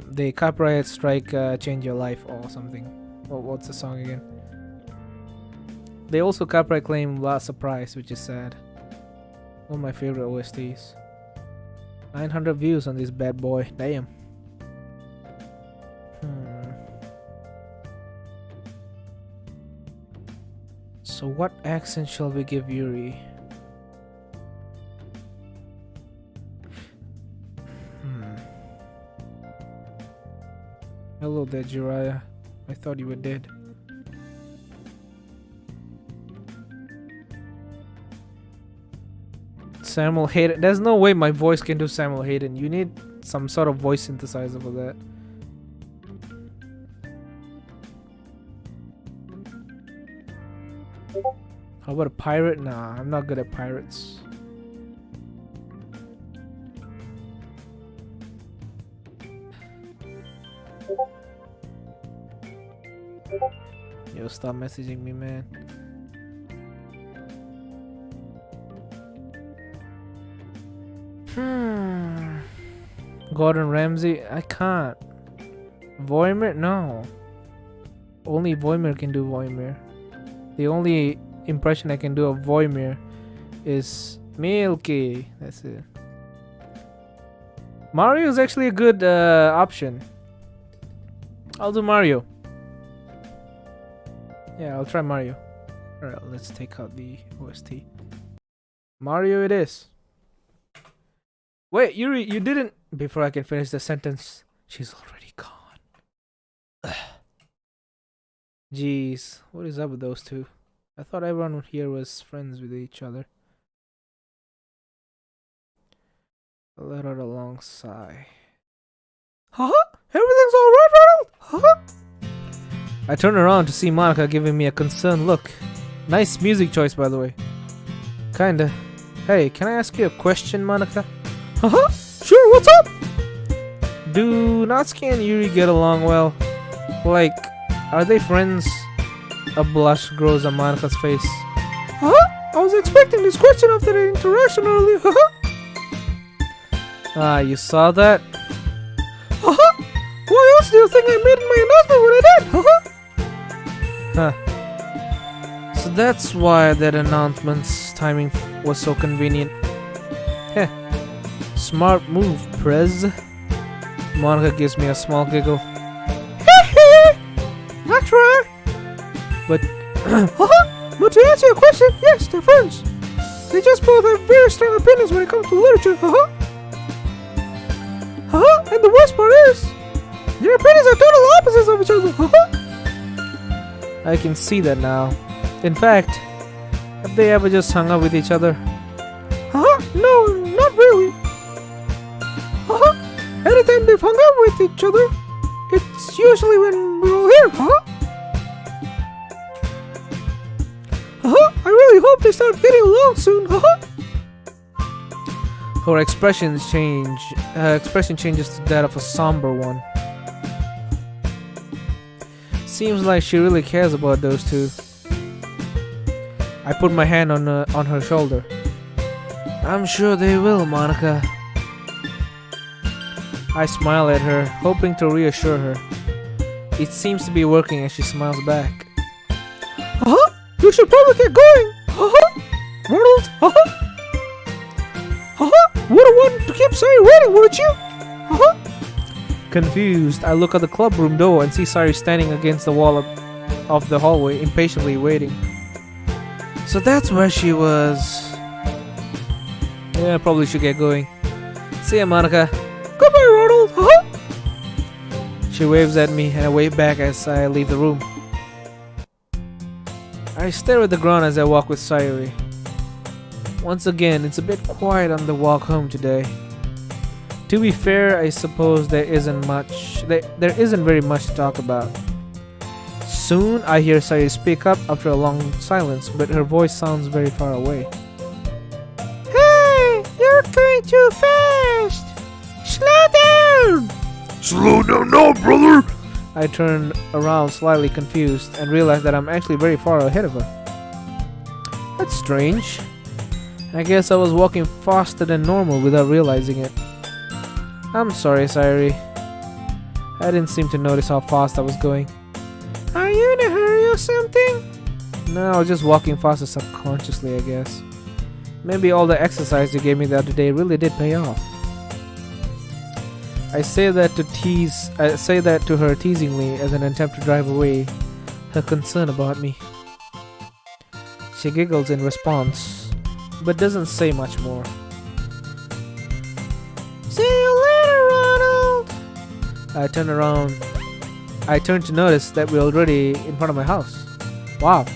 They copyright strike Change Your Life or something. What's the song again? They also copyright claim Last Surprise, which is sad. One of my favorite OSTs. 900 views on this bad boy. Damn. So what accent shall we give Yuri? Hello there, Jiraiya. I thought you were dead. Samuel Hayden. There's no way my voice can do Samuel Hayden. You need some sort of voice synthesizer for that. How about a pirate? Nah, I'm not good at pirates. Yo, stop messaging me, man. Gordon Ramsay? I can't. Voimir? No. Only Voimir can do Voimir. The only impression I can do of Voimir is Milky. That's it. Mario is actually a good option. I'll do Mario. Yeah, I'll try Mario. Alright, let's take out the OST. Mario it is. Wait, Yuri, you didn't before I can finish the sentence, she's already gone. Jeez, what is up with those two? I thought everyone here was friends with each other. I let out a long sigh. Haha! Everything's alright, Ronald! Haha! I turned around to see Monica giving me a concerned look. Nice music choice, by the way. Kinda. Hey, can I ask you a question, Monica? Haha! Sure, what's up? Do Natsuki and Yuri get along well? Like, are they friends? A blush grows on Monica's face. Huh? I was expecting this question after the interaction earlier. Ah, you saw that? Why else do you think I made my announcement when I did? Huh. So that's why that announcement's timing was so convenient. Heh. Smart move, Prez. Monica gives me a small giggle. Not right. But but to answer your question, yes, they're friends. They just both have very strong opinions when it comes to literature. And the worst part is, their opinions are total opposites of each other. I can see that now. In fact, have they ever just hung out with each other? No, not really. Anytime they've hung out with each other, it's usually when we're all here, I really hope they start getting along soon, Her expression changes to that of a somber one. Seems like she really cares about those two. I put my hand on her shoulder. I'm sure they will, Monica. I smile at her, hoping to reassure her. It seems to be working as she smiles back. You should probably get going. Ronald. Wouldn't want to keep Sari waiting, would you? Confused, I look at the clubroom door and see Sari standing against the wall of the hallway, impatiently waiting. So that's where she was. Yeah, probably should get going. See ya, Monica. Goodbye, Ronald. She waves at me and I wave back as I leave the room. I stare at the ground as I walk with Sayuri. Once again, it's a bit quiet on the walk home today. To be fair, I suppose there isn't very much to talk about. Soon, I hear Sayuri speak up after a long silence, but her voice sounds very far away. Hey, you're going too fast! Slow down! Slow down now, brother! I turn around slightly confused and realize that I'm actually very far ahead of her. That's strange. I guess I was walking faster than normal without realizing it. I'm sorry, Sayuri. I didn't seem to notice how fast I was going. Are you in a hurry or something? No, I was just walking faster subconsciously, I guess. Maybe all the exercise you gave me the other day really did pay off. I say that to her teasingly as an attempt to drive away her concern about me. She giggles in response, but doesn't say much more. See you later, Ronald! I turn around. I turn to notice that we're already in front of my house. Wow.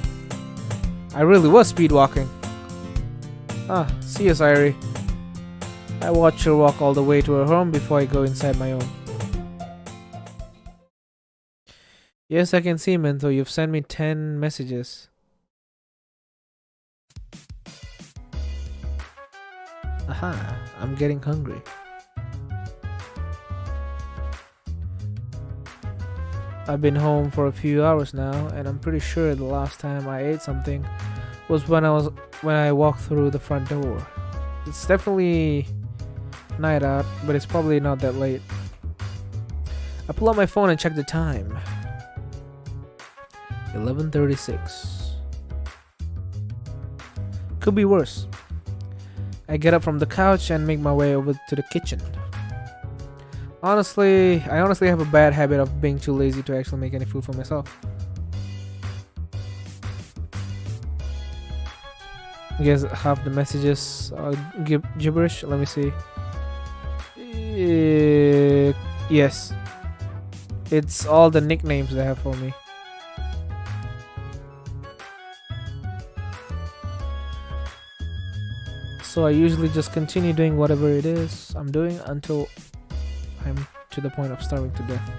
I really was speed walking. See you, Sayuri. I watch her walk all the way to her home before I go inside my own. Yes, I can see, Mento. You've sent me 10 messages. Aha, I'm getting hungry. I've been home for a few hours now, and I'm pretty sure the last time I ate something was when I walked through the front door. It's definitely night out, but it's probably not that late. I pull out my phone and check the time. 11:36. Could be worse. I get up from the couch and make my way over to the kitchen. I honestly have a bad habit of being too lazy to actually make any food for myself. I guess half the messages are gibberish. Let me see. Yes. It's all the nicknames they have for me. So I usually just continue doing whatever it is I'm doing until I'm to the point of starving to death.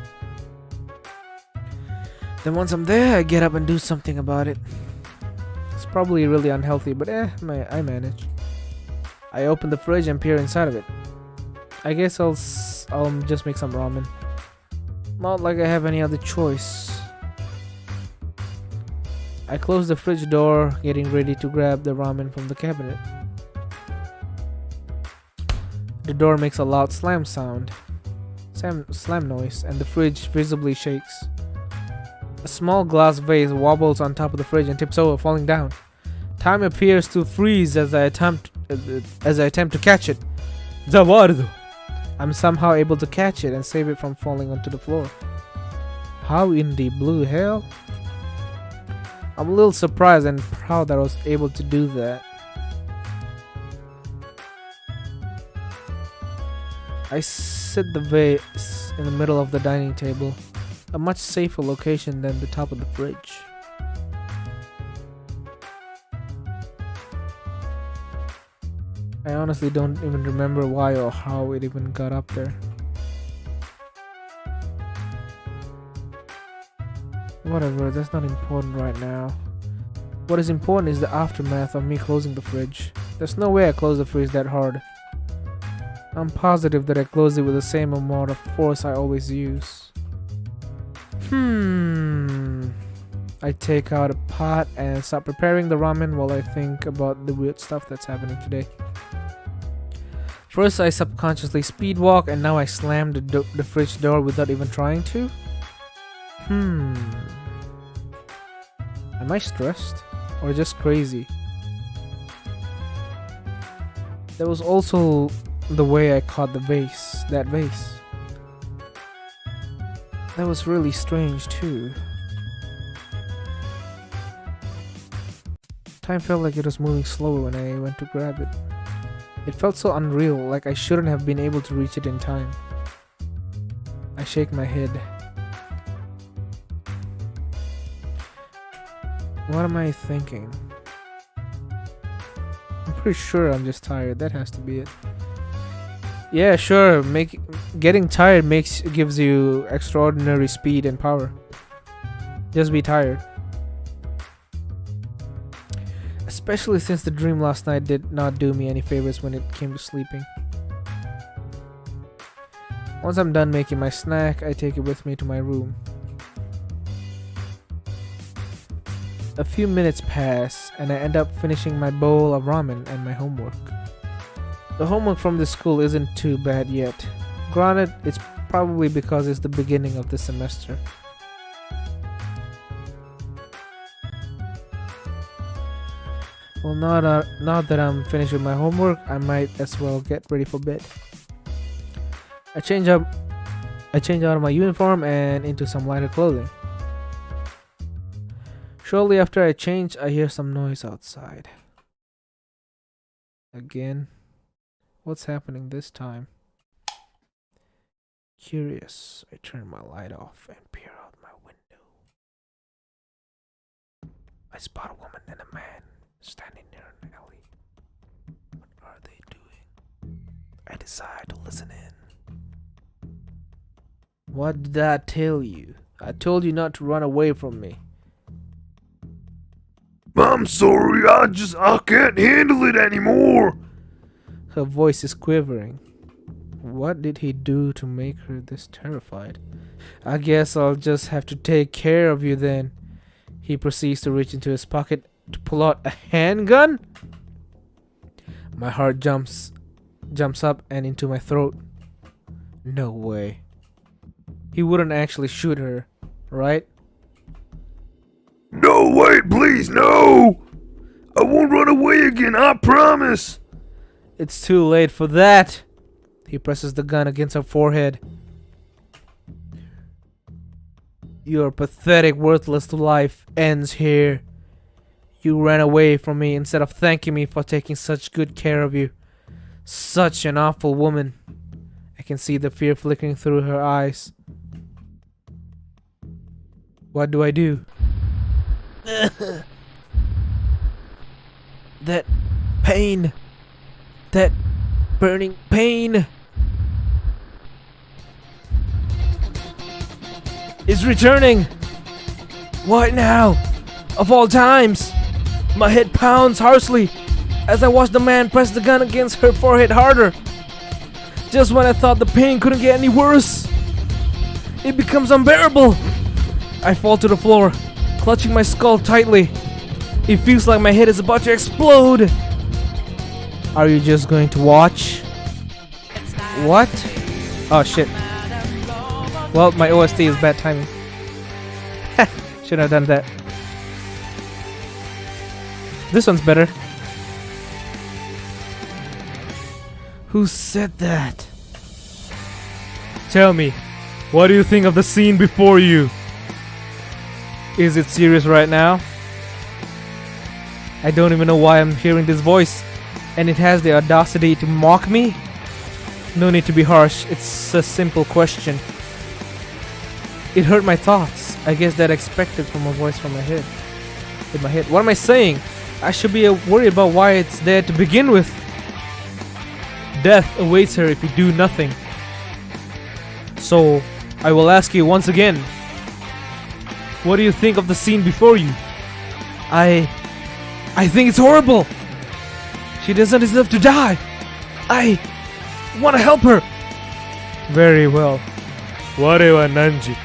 Then once I'm there, I get up and do something about it. It's probably really unhealthy, but I manage. I open the fridge and peer inside of it. I guess I'll just make some ramen. Not like I have any other choice. I close the fridge door, getting ready to grab the ramen from the cabinet. The door makes a loud slam noise, and the fridge visibly shakes. A small glass vase wobbles on top of the fridge and tips over, falling down. Time appears to freeze as I attempt to catch it. Zavardo! I'm somehow able to catch it and save it from falling onto the floor. How in the blue hell? I'm a little surprised and proud that I was able to do that. I set the vase in the middle of the dining table, a much safer location than the top of the fridge. I honestly don't even remember why or how it even got up there. Whatever, that's not important right now. What is important is the aftermath of me closing the fridge. There's no way I closed the fridge that hard. I'm positive that I closed it with the same amount of force I always use. I take out a pot and start preparing the ramen while I think about the weird stuff that's happening today. First I subconsciously speed walk, and now I slam the fridge door without even trying to. Am I stressed? Or just crazy? There was also the way I caught that vase. That was really strange too. Time felt like it was moving slower when I went to grab it. It felt so unreal, like I shouldn't have been able to reach it in time. I shake my head. What am I thinking? I'm pretty sure I'm just tired. That has to be it. Yeah, sure. Getting tired gives you extraordinary speed and power. Just be tired. Especially since the dream last night did not do me any favors when it came to sleeping. Once I'm done making my snack, I take it with me to my room. A few minutes pass, and I end up finishing my bowl of ramen and my homework. The homework from the school isn't too bad yet. Granted, it's probably because it's the beginning of the semester. Well, now that I'm finished with my homework, I might as well get ready for bed. I change out of my uniform and into some lighter clothing. Shortly after I change, I hear some noise outside. Again, what's happening this time? Curious, I turn my light off and peer out my window. I spot a woman and a man standing near an alley. What are they doing? I decide to listen in. What did I tell you? I told you not to run away from me. I'm sorry, I can't handle it anymore. Her voice is quivering. What did he do to make her this terrified? I guess I'll just have to take care of you then. He proceeds to reach into his pocket to pull out a handgun. My heart jumps up and into my throat. No way. He wouldn't actually shoot her, right? No, wait, please, no! I won't run away again, I promise! It's too late for that. He presses the gun against her forehead. Your pathetic, worthless life ends here. You ran away from me instead of thanking me for taking such good care of you. Such an awful woman. I can see the fear flickering through her eyes. What do I do? That pain. That burning pain is returning. Why now? Of all times. My head pounds harshly as I watch the man press the gun against her forehead harder. Just when I thought the pain couldn't get any worse, it becomes unbearable. I fall to the floor, clutching my skull tightly. It feels like my head is about to explode. Are you just going to watch? What? Oh shit. Well, my OST is bad timing. Should have done that. This one's better. Who said that? Tell me, what do you think of the scene before you? Is it serious right now? I don't even know why I'm hearing this voice, and it has the audacity to mock me? No need to be harsh, it's a simple question. It hurt my thoughts. I guess that expected from a voice from my head. In my head. What am I saying? I should be worried about why it's there to begin with. Death awaits her if you do nothing. So, I will ask you once again. What do you think of the scene before you? I think it's horrible. She doesn't deserve to die. I want to help her. Very well. Ware wa nanji.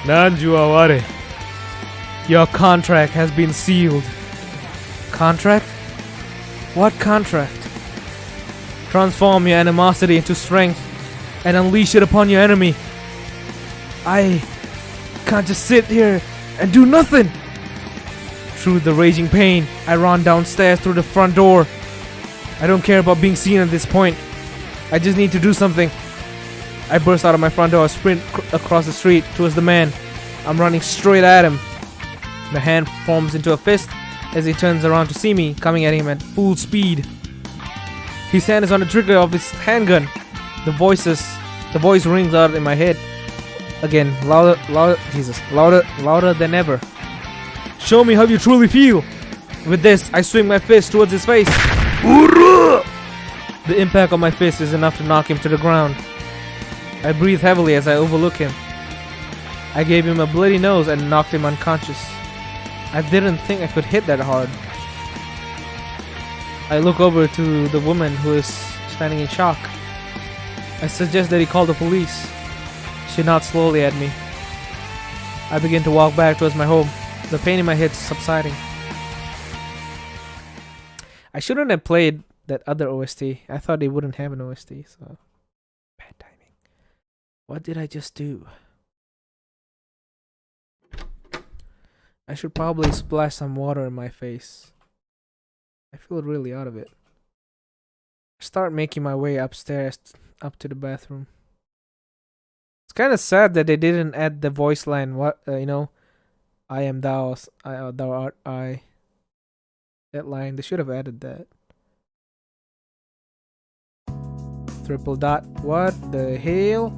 Nanju wa ware. Your contract has been sealed. Contract? What contract? Transform your animosity into strength and unleash it upon your enemy. I can't just sit here and do nothing. Through the raging pain, I run downstairs through the front door. I don't care about being seen at this point. I just need to do something. I burst out of my front door, sprint across the street towards the man. I'm running straight at him. My hand forms into a fist as he turns around to see me, coming at him at full speed. His hand is on the trigger of his handgun. The voice rings out in my head. Again, louder than ever. Show me how you truly feel. With this, I swing my fist towards his face. The impact of my fist is enough to knock him to the ground. I breathe heavily as I overlook him. I gave him a bloody nose and knocked him unconscious. I didn't think I could hit that hard. I look over to the woman who is standing in shock. I suggest that he call the police. She nods slowly at me. I begin to walk back towards my home, the pain in my head subsiding. I shouldn't have played that other OST. I thought they wouldn't have an OST, so bad timing. What did I just do? I should probably splash some water in my face. I feel really out of it. Start making my way upstairs up to the bathroom. It's kind of sad that they didn't add the voice line. What I am thou, thou art I. That line, they should have added that. Triple dot. What the hell?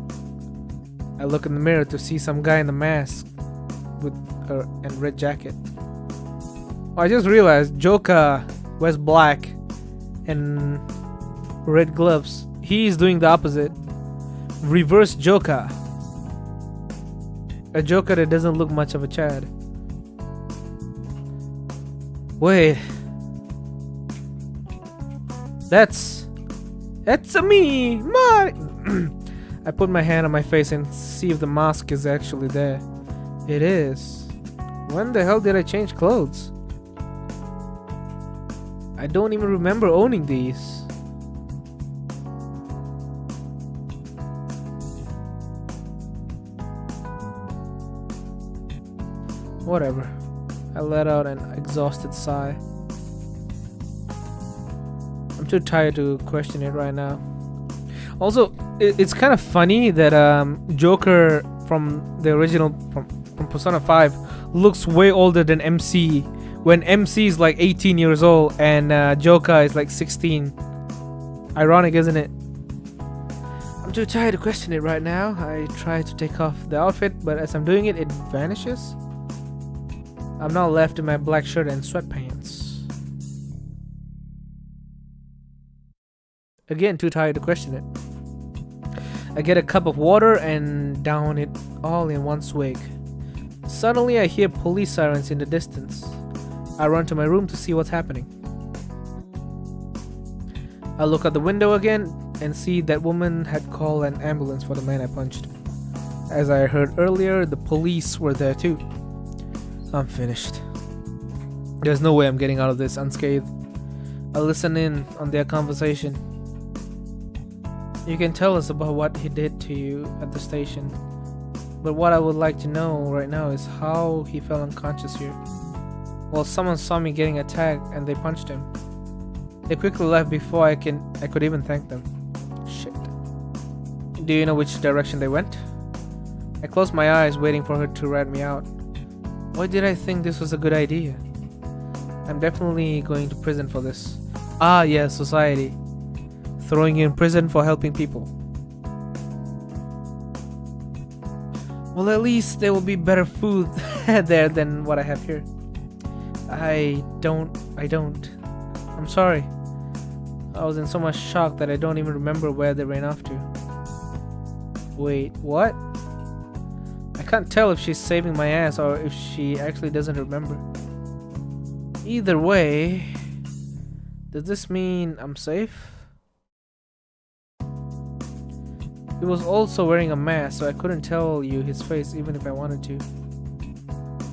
I look in the mirror to see some guy in the mask with and red jacket. I just realized Joka wears black and red gloves. He's doing the opposite. Reverse Joka. A Joka that doesn't look much of a Chad. Wait. That's a me. I put my hand on my face and see if the mask is actually there. It is. When the hell did I change clothes? I don't even remember owning these. Whatever. I let out an exhausted sigh. I'm too tired to question it right now. Also, it's kind of funny that Joker from the original from Persona 5 looks way older than MC, when MC is like 18 years old and Joka is like 16. Ironic, isn't it? I'm too tired to question it right now. I try to take off the outfit, but as I'm doing it, it vanishes. I'm now left in my black shirt and sweatpants. Again, too tired to question it. I get a cup of water and down it all in one swig. Suddenly I hear police sirens in the distance. I run to my room to see what's happening. I look out the window again and see that woman had called an ambulance for the man I punched. As I heard earlier, the police were there too. I'm finished. There's no way I'm getting out of this unscathed. I listen in on their conversation. You can tell us about what he did to you at the station, but what I would like to know right now is how he fell unconscious here. Well, someone saw me getting attacked and they punched him. They quickly left before I could even thank them. Shit. Do you know which direction they went? I closed my eyes waiting for her to rat me out. Why did I think this was a good idea? I'm definitely going to prison for this. Ah yeah, society. Throwing you in prison for helping people. Well, at least there will be better food there than what I have here. I don't. I'm sorry. I was in so much shock that I don't even remember where they ran off to. Wait, what? I can't tell if she's saving my ass or if she actually doesn't remember. Either way, does this mean I'm safe? He was also wearing a mask, so I couldn't tell you his face even if I wanted to.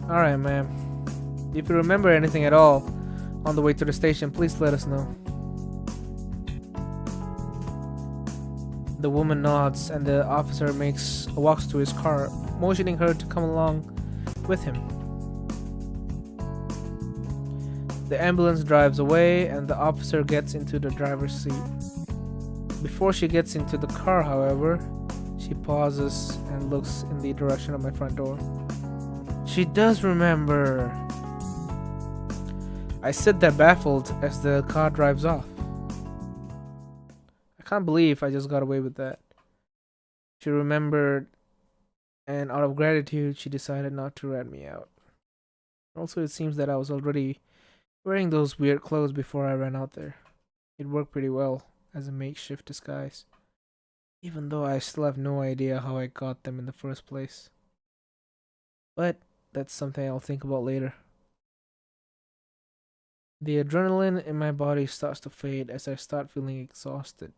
Alright, ma'am. If you remember anything at all on the way to the station, please let us know. The woman nods and the officer walks to his car, motioning her to come along with him. The ambulance drives away and the officer gets into the driver's seat. Before she gets into the car, however, she pauses and looks in the direction of my front door. She does remember. I sit there baffled as the car drives off. I can't believe I just got away with that. She remembered, and out of gratitude, she decided not to rat me out. Also, it seems that I was already wearing those weird clothes before I ran out there. It worked pretty well as a makeshift disguise, even though I still have no idea how I got them in the first place. But that's something I'll think about later. The adrenaline in my body starts to fade as I start feeling exhausted.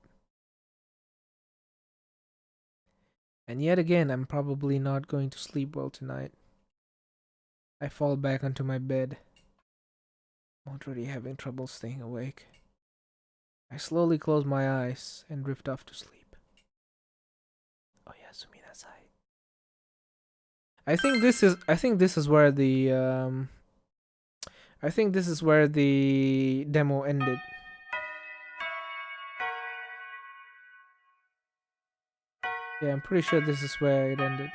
And yet again, I'm probably not going to sleep well tonight. I fall back onto my bed. I'm already having trouble staying awake. I slowly close my eyes and drift off to sleep. Oh yeah, suminasai. I think this is where the demo ended. Yeah, I'm pretty sure this is where it ended.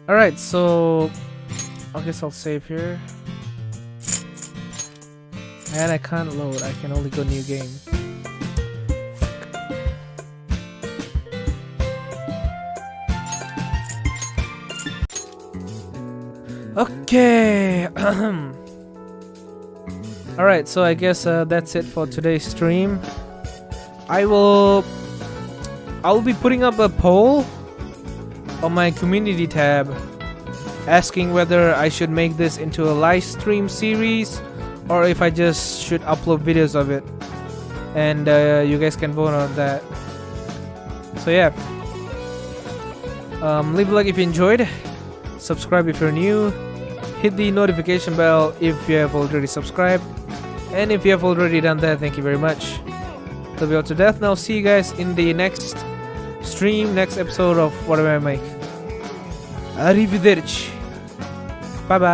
Alright, so I guess I'll save here. And I can't load, I can only go new game. Okay. Alright, so I guess that's it for today's stream. I'll be putting up a poll on my community tab asking whether I should make this into a live stream series or if I just should upload videos of it, and you guys can vote on that. So yeah, leave a like if you enjoyed, subscribe if you're new, hit the notification bell if you have already subscribed, and if you have already done that, thank you very much. Love you all to death. Now see you guys in the next stream, next episode of whatever I make. Arrivederci.